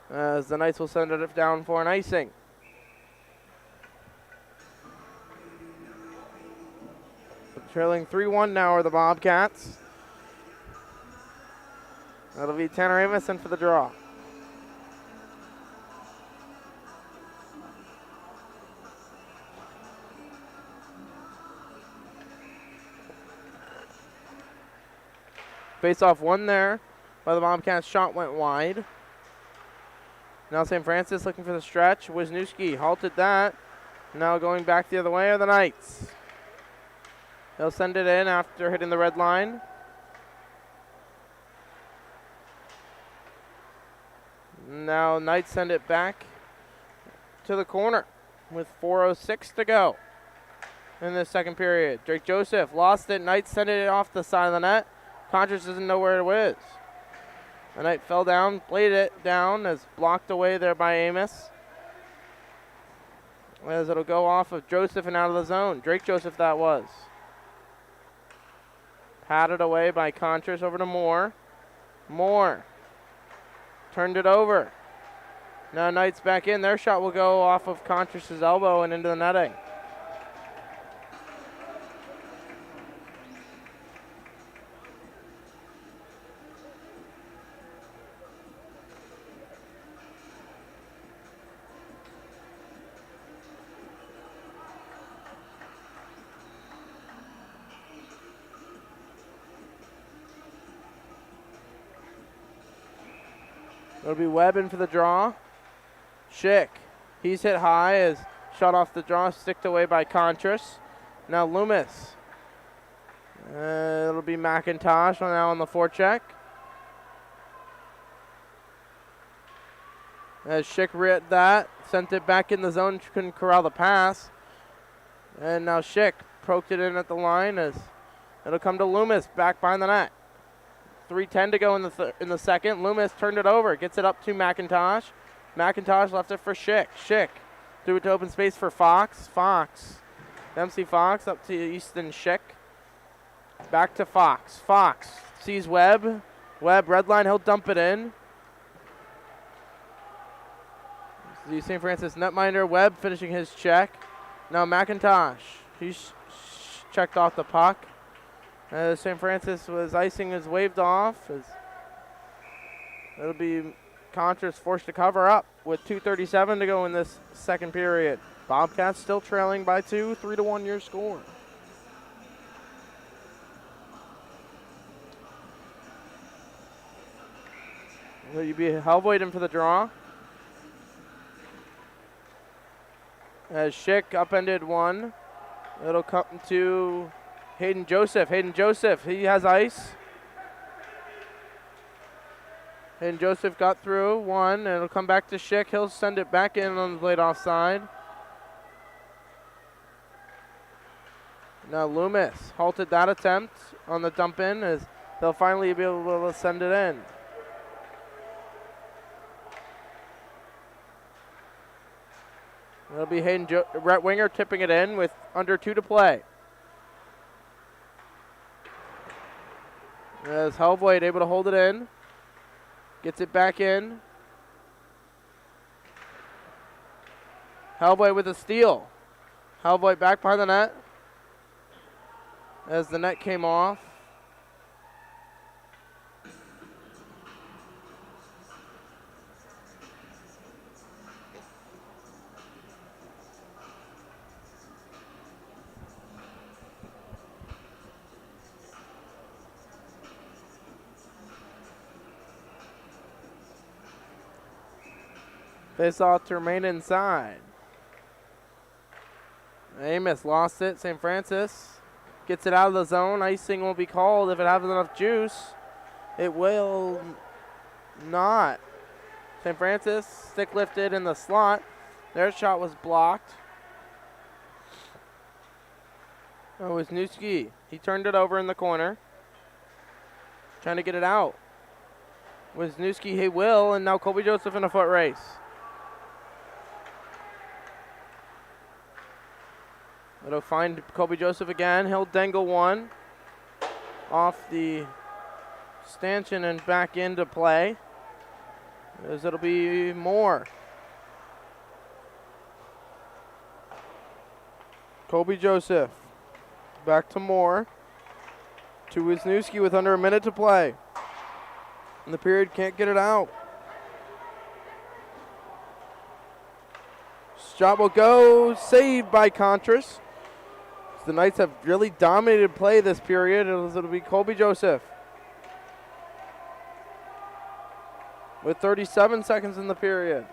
As the Knights will send it down for an icing. Trailing 3-1 now are the Bobcats. That'll be Tanner Amos in for the draw. Face-off won there by the Bobcats. Shot went wide. Now St. Francis looking for the stretch. Wisniewski halted that. Now going back the other way are the Knights. They'll send it in after hitting the red line. Now Knights send it back to the corner with 4:06 to go in the second period. Drake Joseph lost it. Knights sent it off the side of the net. Contras doesn't know where it is. The Knight fell down, played it down, as blocked away there by Amos. As it'll go off of Joseph and out of the zone. Drake Joseph that was. Patted away by Contras over to Moore. Moore turned it over. Now Knights back in. Their shot will go off of Contras' elbow and into the netting. It'll be Webb in for the draw. Schick. He's hit high as shot off the draw, sticked away by Contras. Now Loomis. It'll be McIntosh now on the forecheck. As Schick read that, sent it back in the zone, couldn't corral the pass. And now Schick poked it in at the line as it'll come to Loomis back behind the net. 3:10 to go in the second. Loomis turned it over, gets it up to McIntosh. McIntosh left it for Schick. Schick threw it to open space for Fox. Dempsey Fox up to Easton Schick. Back to Fox. Fox sees Webb. Webb, red line, he'll dump it in. The St. Francis netminder. Webb finishing his check. Now McIntosh. He's checked off the puck. St. Francis was icing is waved off. It'll be Contras forced to cover up with 2:37 to go in this second period. Bobcats still trailing by 2, 3-1 your score. Will you be Helvoet in for the draw? As Schick upended one. It'll come to Hayden Joseph. Hayden Joseph, he has ice. Hayden Joseph got through one, and it'll come back to Schick. He'll send it back in on the blade offside. Now Loomis halted that attempt on the dump in as they'll finally be able to send it in. It'll be Rhett Winger tipping it in with under 2 to play. As Helvoet able to hold it in. Gets it back in. Helvoet with a steal. Helvoet back behind the net. As the net came off. Face off to remain inside. Amos lost it. St. Francis gets it out of the zone. Icing will be called if it has enough juice. It will not. St. Francis stick lifted in the slot. Their shot was blocked. Oh, it was Wisniewski. He turned it over in the corner. Trying to get it out. Wisniewski, he will, and now Colby Joseph in a foot race. It'll find Colby Joseph again. He'll dangle one off the stanchion and back into play. As it'll be Moore. Colby Joseph back to Moore. To Wisniewski with under a minute to play. And the period can't get it out. Shot will go. Saved by Contras. The Knights have really dominated play this period. It'll be Colby Joseph. with 37 seconds in the period.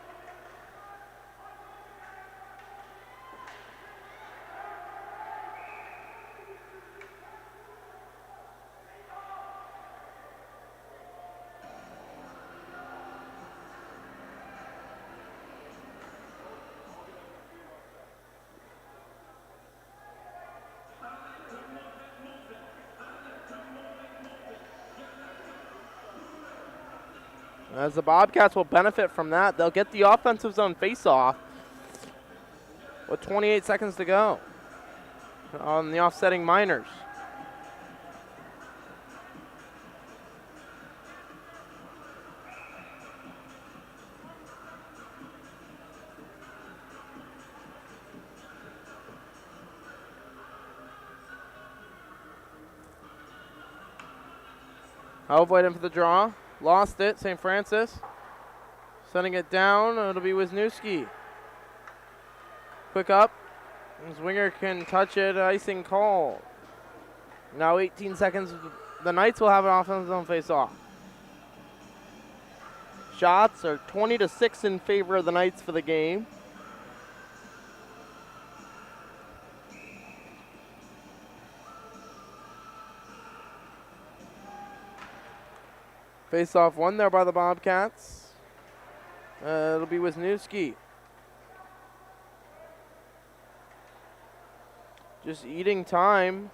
As the Bobcats will benefit from that, they'll get the offensive zone face-off with 28 seconds to go on the offsetting Miners. Hove waiting for the draw. Lost it, St. Francis. Sending it down, it'll be Wisniewski. Quick up. Zwinger can touch it, icing call. Now 18 seconds, the Knights will have an offensive zone face-off. Shots are 20-6 in favor of the Knights for the game. Face-off won there by the Bobcats. It'll be Wisniewski. Just eating time.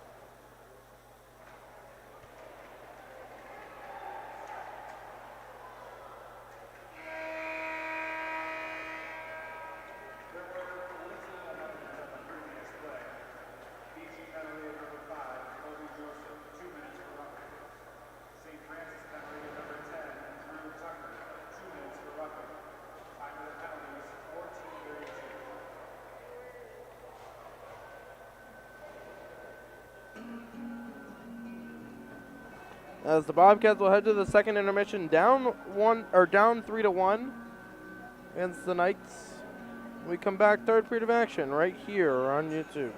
As the Bobcats will head to the second intermission, down 3-1 against the Knights. We come back third period of action right here on YouTube.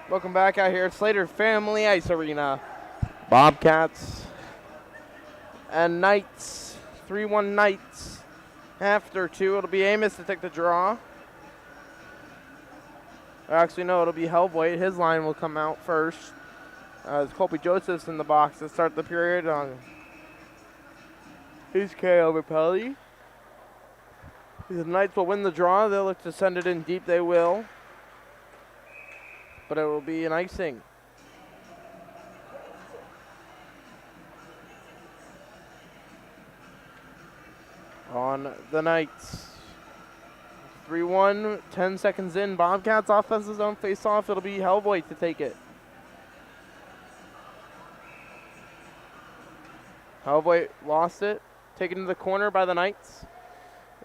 Welcome back out here at Slater Family Ice Arena. Bobcats and Knights, 3-1 Knights. After 2, it'll be Amos to take the draw. Or actually, no, it'll be Hellboy. His line will come out first. As Colby Joseph's in the box to start the period. He's KO over Pelly. The Knights will win the draw. They'll look to send it in deep. They will. But it will be an icing. On the Knights. 3-1, 10 seconds in. Bobcats offensive zone face-off. It'll be Hellboy to take it. Hellboy lost it. Taken to the corner by the Knights.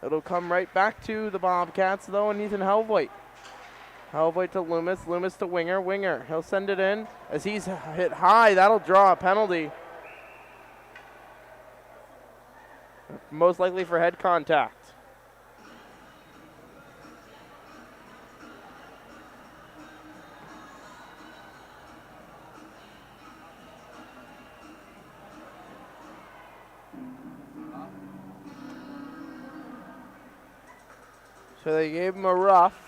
It'll come right back to the Bobcats, though, and Ethan Hellboy. Hellboy to Loomis. Loomis to Winger. Winger, he'll send it in. As he's hit high, that'll draw a penalty. Most likely for head contact. So they gave him a rough.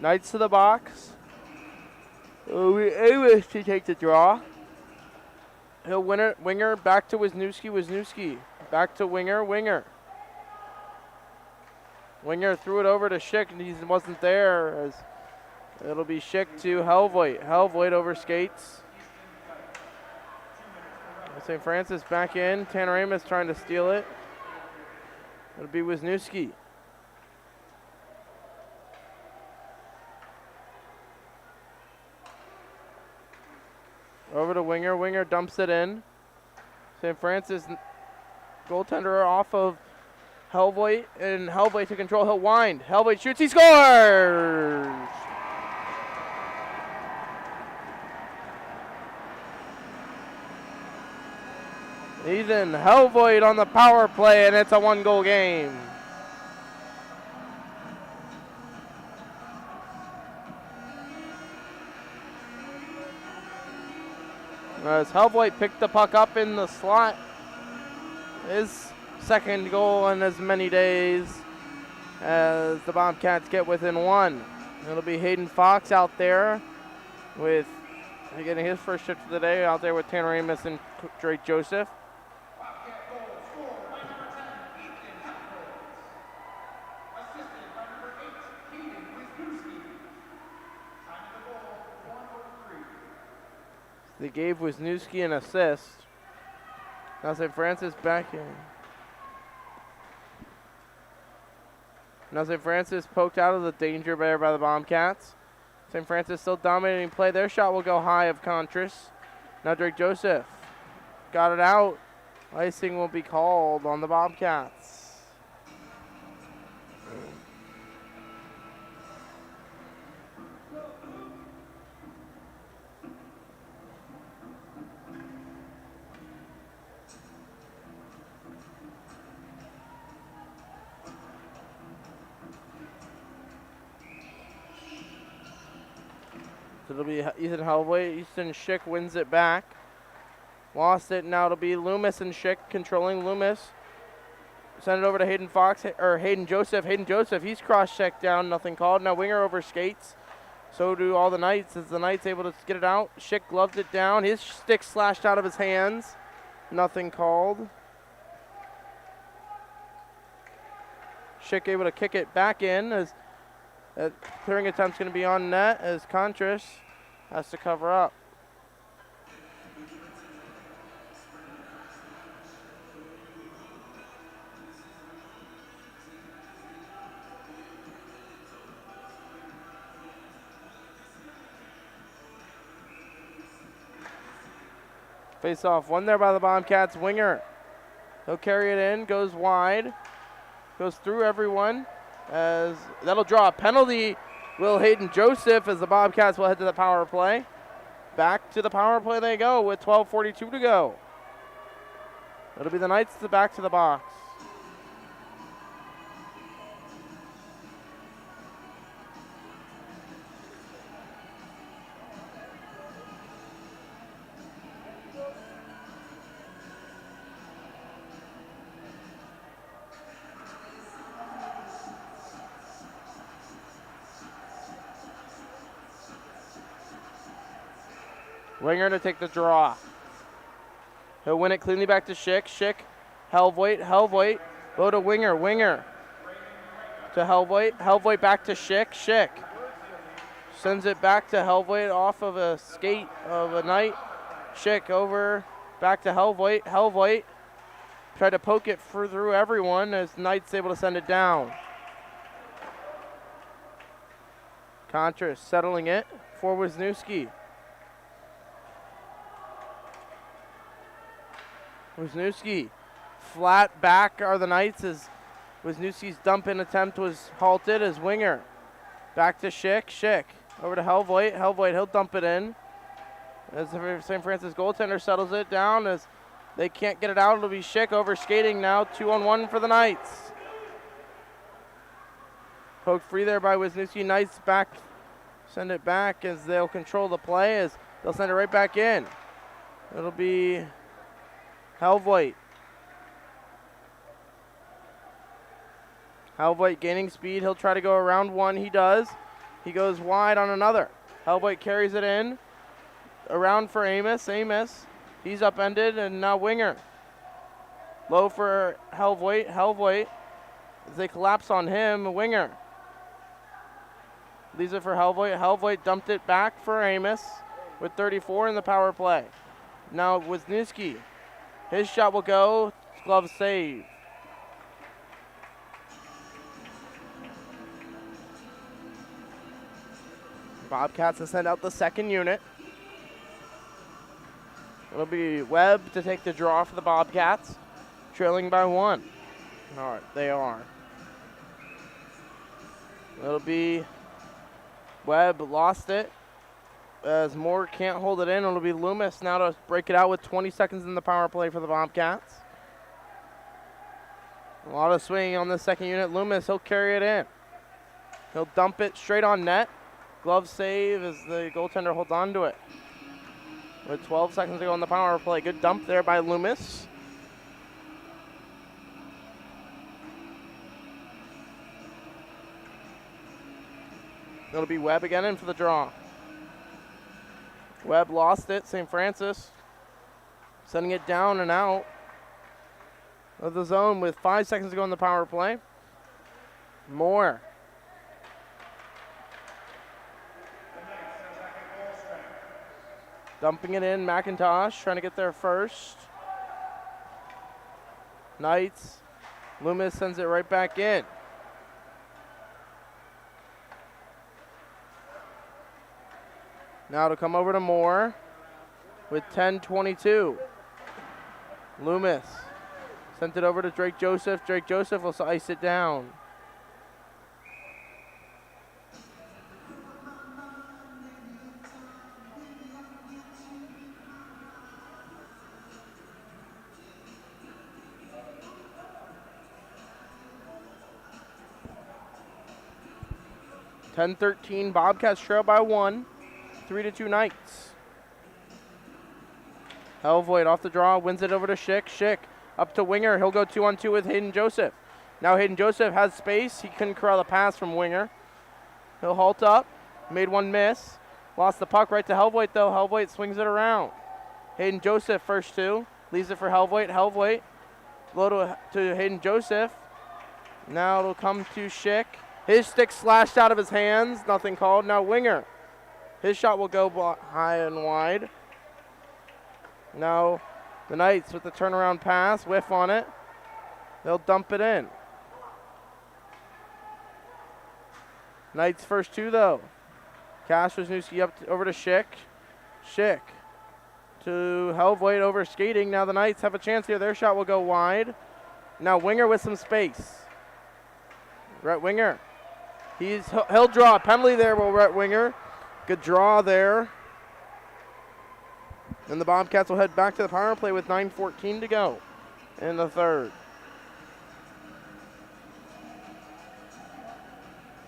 Knights to the box. It'll be Amos to take the draw. He'll win it. Winger back to Wisniewski. Wisniewski back to Winger. Winger. Winger threw it over to Schick, and he wasn't there. As it'll be Schick to Hellvoigt. Hellvoigt over skates. St. Francis back in. Tanner Amos trying to steal it. It'll be Wisniewski. Over to Winger. Winger dumps it in. St. Francis goaltender off of Hellvoigt, and Hellvoigt to control. He'll wind. Hellvoigt shoots. He scores! Ethan Hellvoigt on the power play, and it's a 1-goal game. As Hellvoigt picked the puck up in the slot. His second goal in as many days as the Bobcats get within 1. It'll be Hayden Fox out there with getting his first shift of the day out there with Tanner Amos and Drake Joseph. They gave Wisniewski an assist. Now St. Francis back in. Now St. Francis poked out of the danger there by the Bobcats. St. Francis still dominating play. Their shot will go high of Contras. Now Drake Joseph got it out. Icing will be called on the Bobcats. It'll be Ethan Hellvoigt. Ethan Schick wins it back. Lost it. Now it'll be Loomis and Schick controlling Loomis. Send it over to Hayden Fox, or Hayden Joseph. Hayden Joseph, he's cross-checked down, nothing called. Now Winger over skates. So do all the Knights, as the Knights able to get it out. Schick gloved it down. His stick slashed out of his hands. Nothing called. Schick able to kick it back in as clearing attempt's going to be on net as Contras has to cover up. Face off, one there by the Bobcats. Winger, he'll carry it in, goes wide, goes through everyone. As that'll draw a penalty. Will Hayden Joseph as the Bobcats will head to the power play. Back to the power play they go with 12:42 to go. It'll be the Knights back to the box. Winger to take the draw. He'll win it cleanly back to Schick. Schick, Helvoit. Go to Winger. Winger to Helvoit. Helvoit back to Schick. Schick sends it back to Helvoit off of a skate of a Knight. Schick over back to Helvoit. Helvoit tried to poke it through everyone as Knight's able to send it down. Contra settling it for Wisniewski. Wisniewski, flat back are the Knights as Wisniewski's dump-in attempt was halted as Winger. Back to Schick. Schick over to Helvoit. Helvoit, he'll dump it in. As the St. Francis goaltender settles it down as they can't get it out. It'll be Schick over skating now. 2-on-1 for the Knights. Poked free there by Wisniewski. Knights back, send it back as they'll control the play as they'll send it right back in. It'll be Helvoit. Helvoit gaining speed. He'll try to go around one. He does. He goes wide on another. Helvoit carries it in. Around for Amos. Amos. He's upended and now Winger. Low for Helvoit. Helvoit. As they collapse on him, Winger. Leaves it for Helvoit. Helvoit dumped it back for Amos with 34 in the power play. Now Wisniewski. His shot will go. Glove save. Bobcats will send out the second unit. It'll be Webb to take the draw for the Bobcats, trailing by 1. All right, they are. It'll be Webb lost it as Moore can't hold it in. It'll be Loomis now to break it out with 20 seconds in the power play for the Bobcats. A lot of swinging on the second unit. Loomis, he'll carry it in. He'll dump it straight on net. Glove save as the goaltender holds on to it. With 12 seconds to go on the power play. Good dump there by Loomis. It'll be Webb again in for the draw. Webb lost it. St. Francis sending it down and out of the zone with 5 seconds to go in the power play. Moore. Dumping it in, McIntosh trying to get there first. Knights. Loomis sends it right back in. Now to come over to Moore with 10:22. Loomis sent it over to Drake Joseph. Drake Joseph will ice it down. (10-13) Bobcats trail by 1. 3-2 Knights. Helvoit off the draw, wins it over to Schick. Schick up to Winger. He'll go 2-on-2 with Hayden Joseph. Now Hayden Joseph has space. He couldn't corral the pass from Winger. He'll halt up. Made one miss. Lost the puck right to Helvoit though. Helvoit swings it around. Hayden Joseph first two. Leaves it for Helvoit. Helvoit low to Hayden Joseph. Now it'll come to Schick. His stick slashed out of his hands. Nothing called. Now Winger. His shot will go high and wide. Now the Knights with the turnaround pass. Whiff on it. They'll dump it in. Knights first two though. Wisniewski up over to Schick. Schick to Helvoit over skating. Now the Knights have a chance here. Their shot will go wide. Now Winger with some space. Rhett Winger. He'll draw a penalty there, will Rhett Winger. Good draw there. And the Bobcats will head back to the power play with 9:14 to go in the third.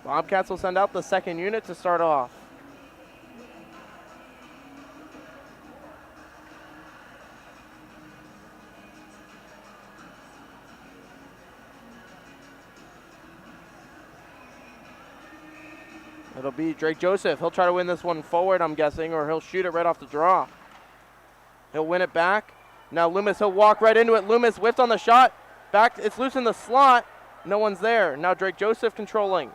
Bobcats will send out the second unit to start off. It'll be Drake Joseph. He'll try to win this one forward, I'm guessing, or he'll shoot it right off the draw. He'll win it back. Now Loomis, he'll walk right into it. Loomis whiffed on the shot. Back, it's loose in the slot. No one's there. Now Drake Joseph controlling.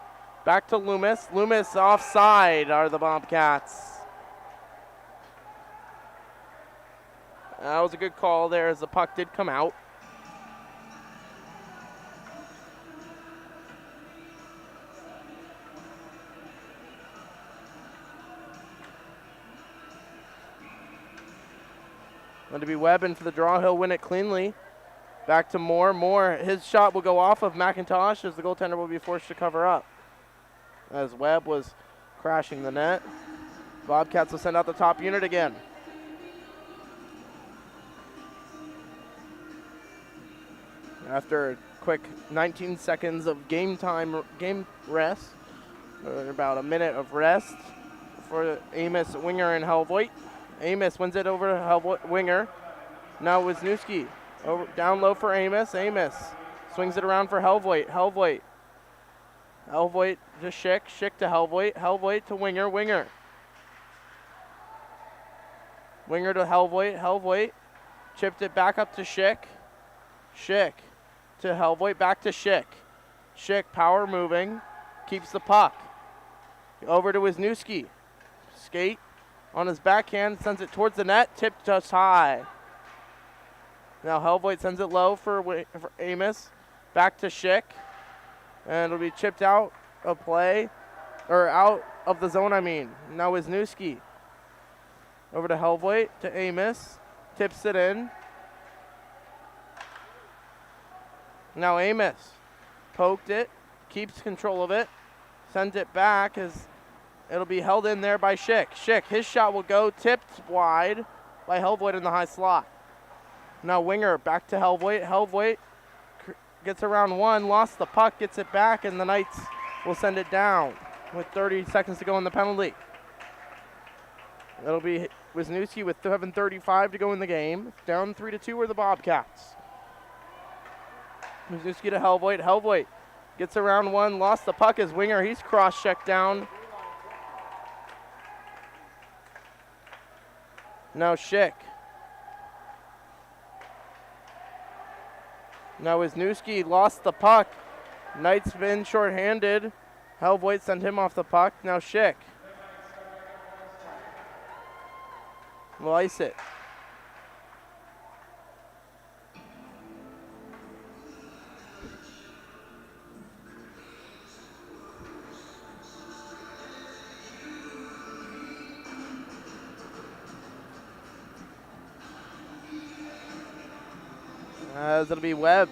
Back to Loomis. Loomis offside are the Bobcats. That was a good call there as the puck did come out. Going to be Webb in for the draw. He'll win it cleanly. Back to Moore. Moore, his shot will go off of McIntosh as the goaltender will be forced to cover up. As Webb was crashing the net. Bobcats will send out the top unit again. After a quick 19 seconds of game rest, about a minute of rest for Amos, Winger, and Helvoit. Amos wins it over to Helvoit, Winger. Now Wisniewski. Over, down low for Amos. Amos swings it around for Helvoit. Helvoit to Schick. Schick to Helvoit. Helvoit to Winger. Winger to Helvoit. Helvoit chipped it back up to Schick. Schick to Helvoit. Back to Schick. Schick power moving. Keeps the puck. Over to Wisniewski. Skate on his backhand. Sends it towards the net. Tipped just high. Now Helvoit sends it low for Amos. Back to Schick. And it'll be chipped out of play. Or out of the zone, I mean. Now Wisniewski. Over to Helvoit, to Amos. Tips it in. Now Amos. Poked it. Keeps control of it. Sends it back as it'll be held in there by Schick. Schick, his shot will go tipped wide by Helvoit in the high slot. Now Winger back to Helvoit. Helvoit gets around one, lost the puck, gets it back, and the Knights will send it down with 30 seconds to go in the penalty. It'll be Wisniewski with 7:35 to go in the game. Down 3-2 are the Bobcats. Wisniewski to Helvoit. Helvoit gets around one, lost the puck as Winger. He's cross-checked down. Now Schick. Now Wisniewski lost the puck. Knights been shorthanded. Helvoit sent him off the puck. Now Schick will ice it. As it'll be Webb.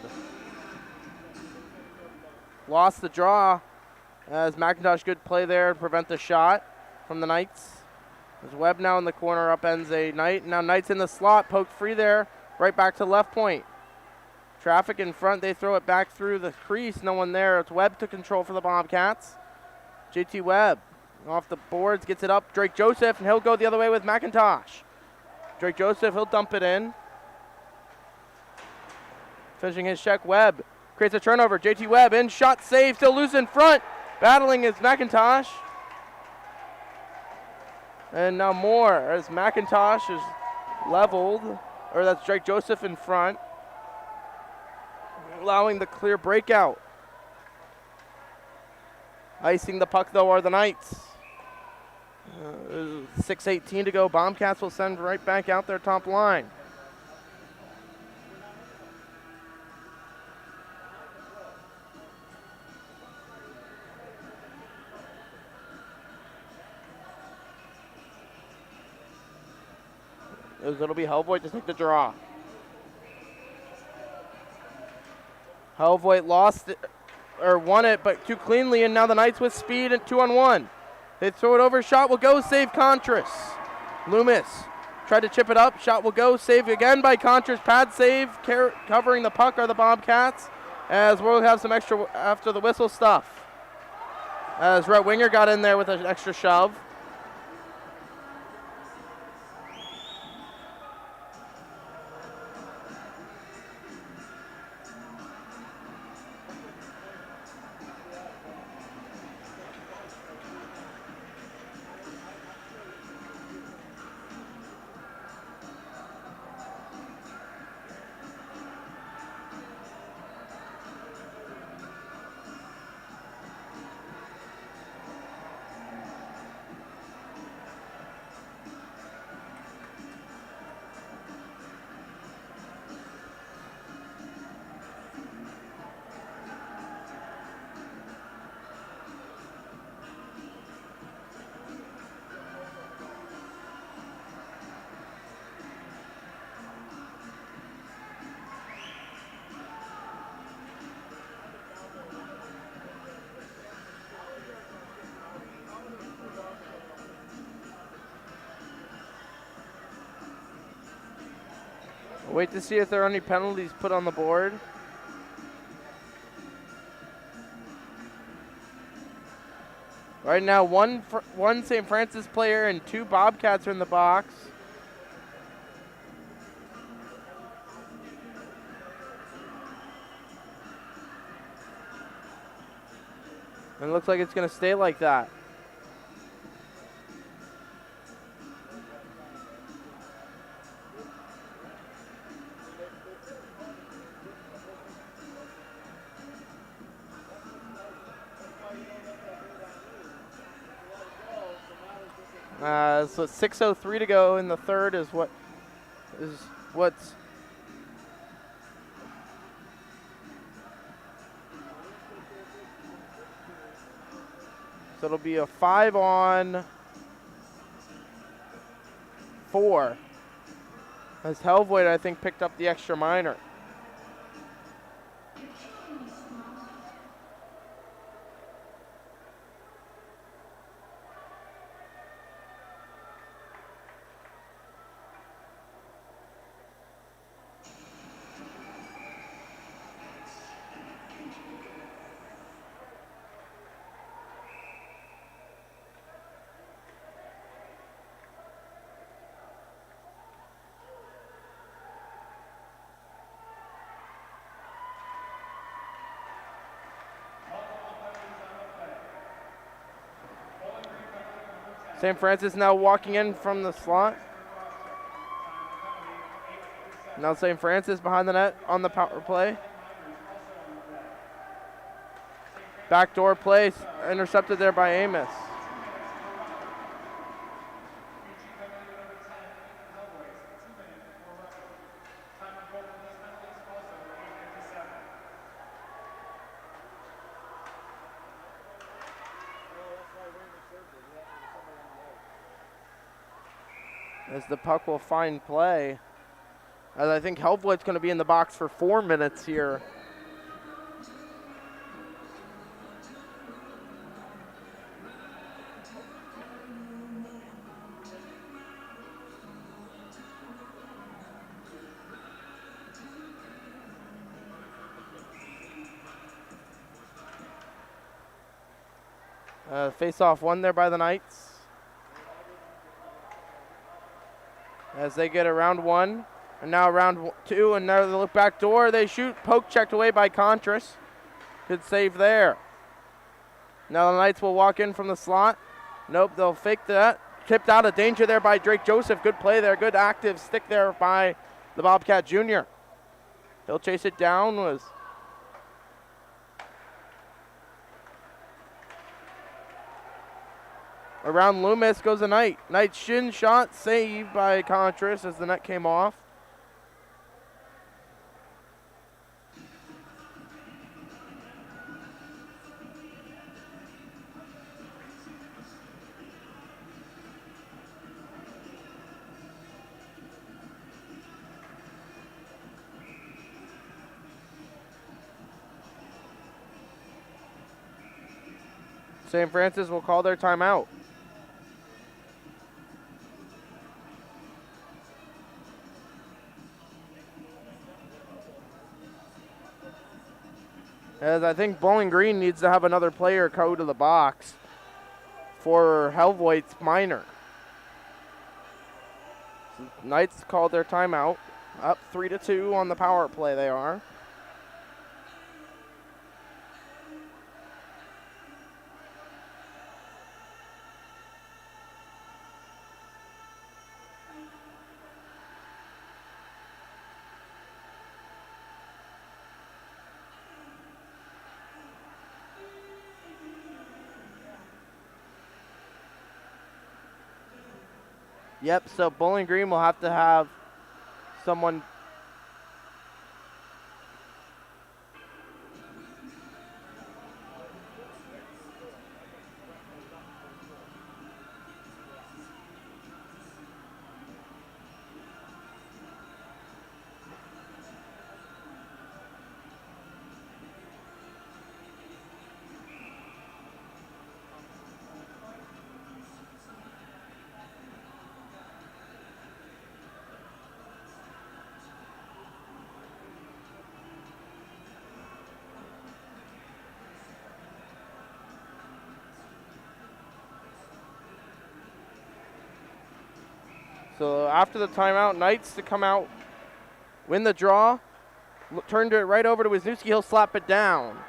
Lost the draw as McIntosh, good play there to prevent the shot from the Knights. There's Webb now in the corner, upends a Knight. Now Knights in the slot, poked free there, right back to left point. Traffic in front, they throw it back through the crease, no one there. It's Webb to control for the Bobcats. JT Webb off the boards, gets it up. Drake Joseph, and he'll go the other way with McIntosh. Drake Joseph, he'll dump it in. Finishing his check, Webb creates a turnover. JT Webb in, shot save, still loose in front. Battling is McIntosh. And now Moore as McIntosh is leveled, or that's Drake Joseph in front, allowing the clear breakout. Icing the puck though are the Knights. 6:18 to go. Bobcats will send right back out their top line. It'll be Helvoit to take the draw. Helvoit lost it, or won it, but too cleanly, and now the Knights with speed at 2-on-1. They throw it over, shot will go, save Contras. Loomis tried to chip it up, shot will go, save again by Contras. Pad save, covering the puck are the Bobcats, as we'll have some extra after the whistle stuff. As Rhett Winger got in there with an extra shove. Wait to see if there are any penalties put on the board. Right now, one St. Francis player and 2 Bobcats are in the box. And it looks like it's going to stay like that. So 6:03 to go in the third is what's so it'll be a 5-on-4 as Helvoet, I think, picked up the extra minor. St. Francis now walking in from the slot. Now St. Francis behind the net on the power play. Backdoor play intercepted there by Amos. As the puck will find play. As I think Helvoet's going to be in the box for 4 minutes here. Face-off won there by the Knights. As they get around 1, and now round 2, and now they look back door. They shoot, poke checked away by Contras. Good save there. Now the Knights will walk in from the slot. Nope, they'll fake that. Tipped out of danger there by Drake Joseph. Good play there, good active stick there by the Bobcat Jr. He'll chase it down. Around Loomis goes the Knight. Knight shin shot saved by Contras as the net came off. St. Francis will call their timeout. As I think Bowling Green needs to have another player go to the box for Helvoet's minor. Knights called their timeout. Up 3-2 on the power play they are. Yep, so Bowling Green will have to have someone. So after the timeout, Knights to come out, win the draw, turned it right over to Wisniewski. He'll slap it down.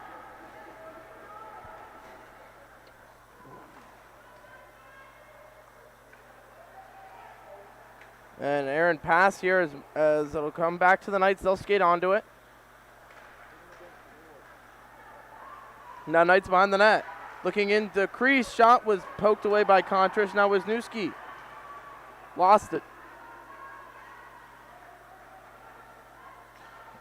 And Aaron pass here as it'll come back to the Knights. They'll skate onto it. Now Knights behind the net. Looking in the crease. Shot was poked away by Contras. Now Wisniewski lost it.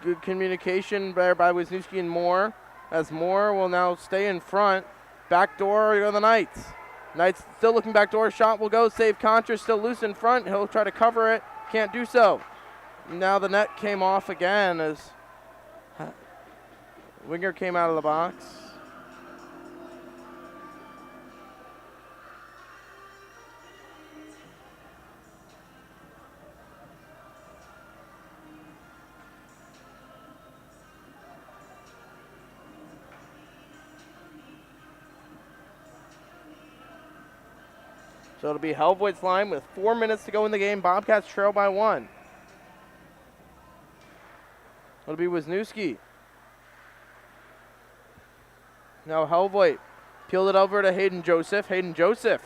Good communication there by Wisniewski and Moore. As Moore will now stay in front. Back door go the Knights. Knights still looking back door. Shot will go. Save Contras. Still loose in front. He'll try to cover it. Can't do so. Now the net came off again as Winger came out of the box. So it'll be Helvoet's line with 4 minutes to go in the game. Bobcats trail by 1. It'll be Wisniewski. Now Helvoet peeled it over to Hayden Joseph. Hayden Joseph.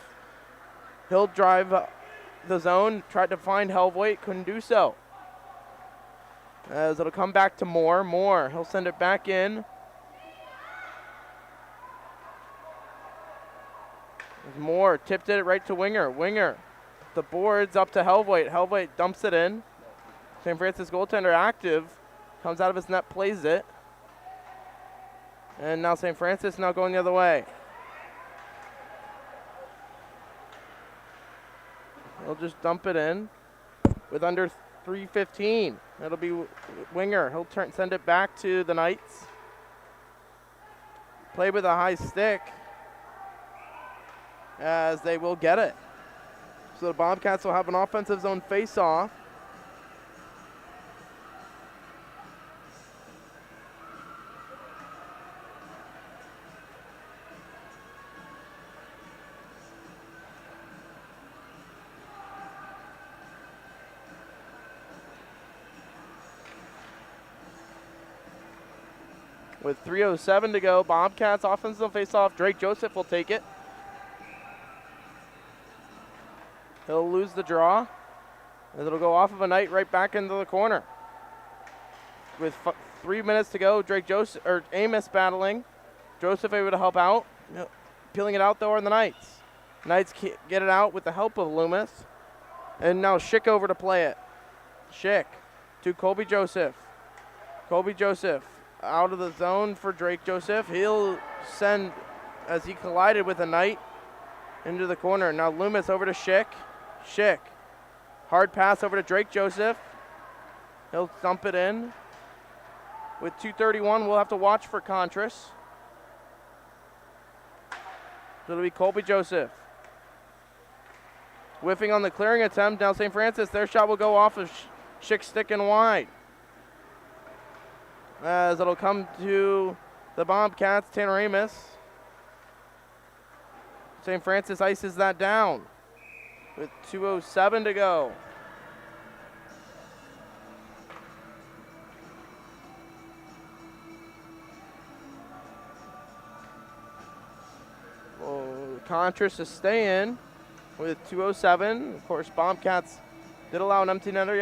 He'll drive the zone. Tried to find Helvoet. Couldn't do so. As it'll come back to Moore. Moore. He'll send it back in. Moore tipped it right to Winger. Winger. The boards up to Helvoet. Helvoet dumps it in. St. Francis goaltender active. Comes out of his net, plays it. And now St. Francis now going the other way. He'll just dump it in with under 3:15. It'll be Winger. He'll send it back to the Knights. Play with a high stick as they will get it. So the Bobcats will have an offensive zone face-off. With 3:07 to go, Bobcats offensive face-off. Drake Joseph will take it. He'll lose the draw, and it'll go off of a Knight right back into the corner. With 3 minutes to go, Drake Joseph or Amos battling. Joseph able to help out, peeling it out though are the Knights. Knights get it out with the help of Loomis, and now Schick over to play it. Schick to Colby Joseph. Colby Joseph out of the zone for Drake Joseph. He'll send as he collided with a Knight into the corner. Now Loomis over to Schick. Schick. Hard pass over to Drake Joseph. He'll dump it in. With 2:31, we'll have to watch for Contras. So it'll be Colby Joseph. Whiffing on the clearing attempt. Now St. Francis, their shot will go off of Schick stick and wide. As it'll come to the Bobcats, Tanner Amos. St. Francis ices that down with 2:07 to go. Contras to stay in with 2:07. Of course, Bobcats did allow an empty netter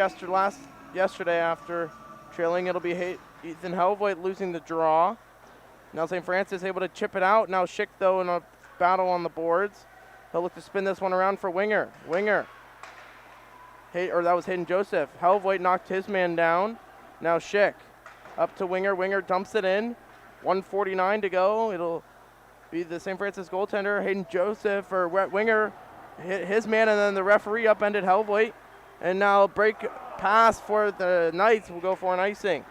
yesterday after trailing. It'll be Ethan Helvoet losing the draw. Now St. Francis able to chip it out. Now Schick, though, in a battle on the boards. He'll look to spin this one around for Winger. Winger. That was Hayden Joseph. Helvoet knocked his man down. Now Schick. Up to Winger. Winger dumps it in. 1:49 to go. It'll be the St. Francis goaltender, Hayden Joseph, or Winger hit his man, and then the referee upended Helvoet. And now break pass for the Knights will go for an icing.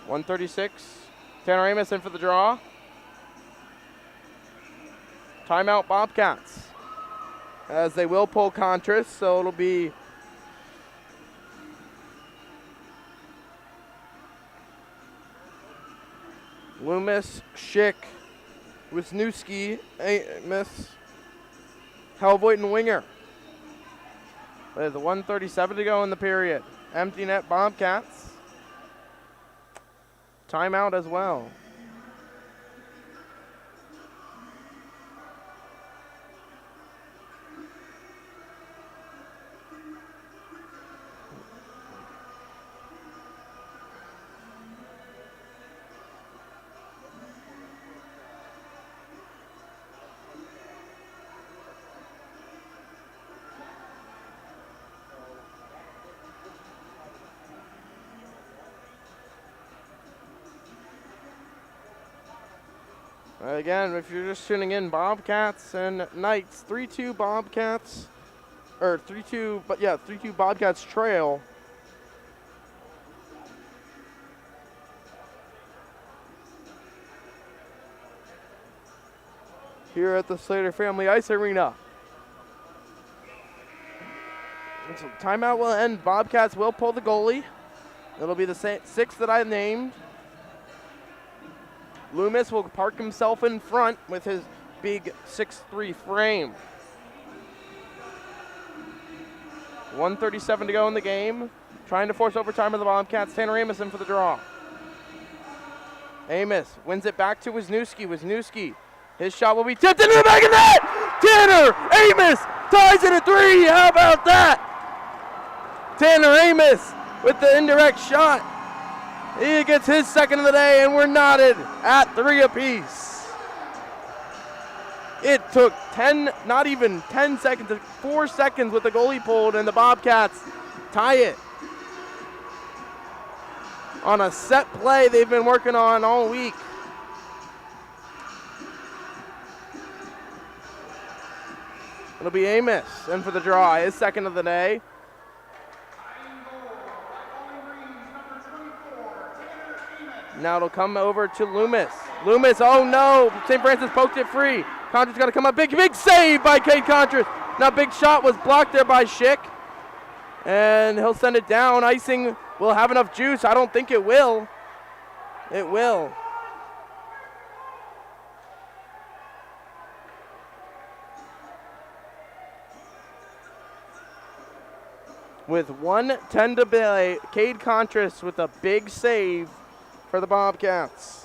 .136. Tanner Amos in for the draw. Timeout Bobcats. As they will pull Contras, so it'll be Loomis, Schick, Wisniewski, Amos, Helvoit, and Winger. With 1:37 to go in the period. Empty net Bobcats. Timeout as well. Again, if you're just tuning in, Bobcats and Knights, 3-2 Bobcats, or 3-2, but yeah, 3-2 Bobcats trail. Here at the Slater Family Ice Arena. And so timeout will end. Bobcats will pull the goalie. It'll be the six that I named. Loomis will park himself in front with his big 6'3" frame. 1:37 to go in the game. Trying to force overtime of the Bobcats. Tanner Amos in for the draw. Amos wins it back to Wisniewski. Wisniewski, his shot will be tipped into the back of net! Tanner Amos ties it at 3. How about that? Tanner Amos with the indirect shot. He gets his second of the day, and we're knotted at 3 apiece. It took 10, not even 10 seconds, 4 seconds with the goalie pulled, and the Bobcats tie it. On a set play they've been working on all week. It'll be Amos in for the draw, his second of the day. Now it'll come over to Loomis. Loomis, oh no, St. Francis poked it free. Contra's got to come up. Big save by Cade Contras. Now big shot was blocked there by Schick. And he'll send it down. Icing will have enough juice. I don't think it will. It will. With 1:10 to play, Cade Contras with a big save for the Bobcats.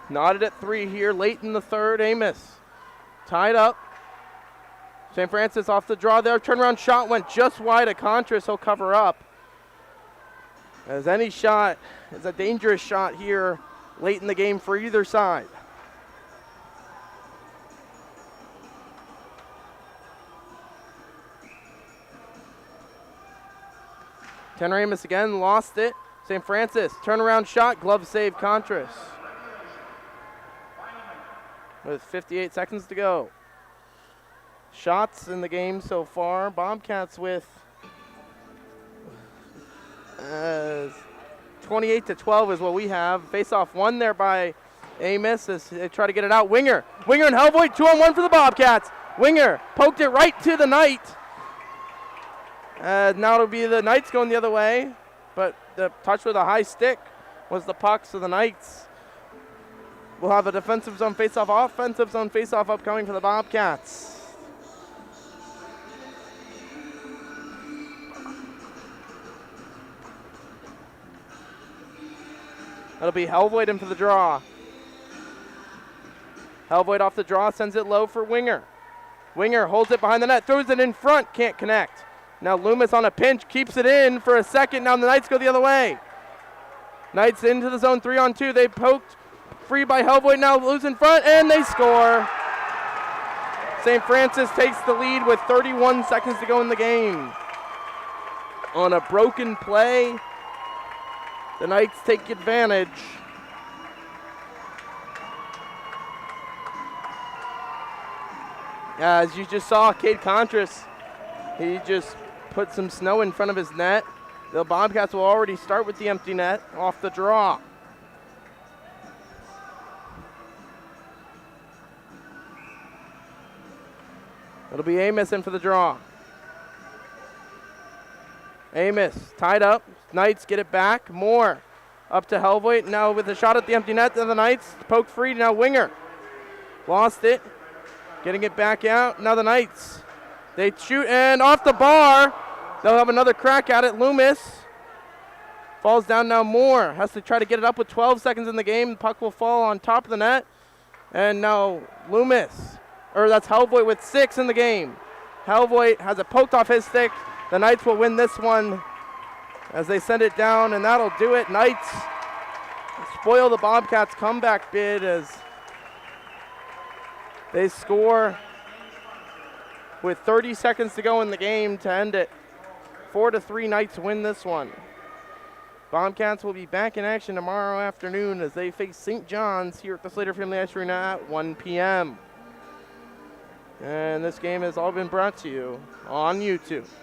Knotted at 3 here, late in the third. Amos tied up. St. Francis off the draw there. Turnaround shot went just wide of Contras. He'll cover up. As any shot is a dangerous shot here late in the game for either side. Tanner Amos again, lost it. St. Francis, turnaround shot, glove save Contras. With 58 seconds to go. Shots in the game so far. Bobcats with 28-12 is what we have. Face-off won there by Amos as they try to get it out. Winger and Helvoit, 2-on-1 for the Bobcats. Winger poked it right to the Knight. Now it'll be the Knights going the other way, but the touch with a high stick was the puck, so the Knights will have a defensive zone face-off, offensive zone face-off upcoming for the Bobcats. That'll be Helvoit in for the draw. Helvoit off the draw, sends it low for Winger. Winger holds it behind the net, throws it in front, can't connect. Now Loomis on a pinch, keeps it in for a second. Now the Knights go the other way. Knights into the zone, 3-on-2. They poked free by Helvoit, now loose in front, and they score. St. Francis takes the lead with 31 seconds to go in the game. On a broken play, the Knights take advantage. As you just saw, Cade Contras, he just put some snow in front of his net. The Bobcats will already start with the empty net off the draw. It'll be Amos in for the draw. Amos tied up. Knights get it back. Moore up to Helvoet. Now with a shot at the empty net to the Knights. Poke free. Now Winger. Lost it. Getting it back out. Now the Knights. They shoot and off the bar. They'll have another crack at it. Loomis falls down now. Moore has to try to get it up with 12 seconds in the game. The puck will fall on top of the net. And now Loomis. Or that's Helvoet with 6 in the game. Helvoet has it poked off his stick. The Knights will win this one as they send it down, and that'll do it. Knights spoil the Bobcats' comeback bid as they score with 30 seconds to go in the game to end it. 4-3 Knights win this one. Bobcats will be back in action tomorrow afternoon as they face St. John's here at the Slater Family Ice Arena at 1 p.m. And this game has all been brought to you on YouTube.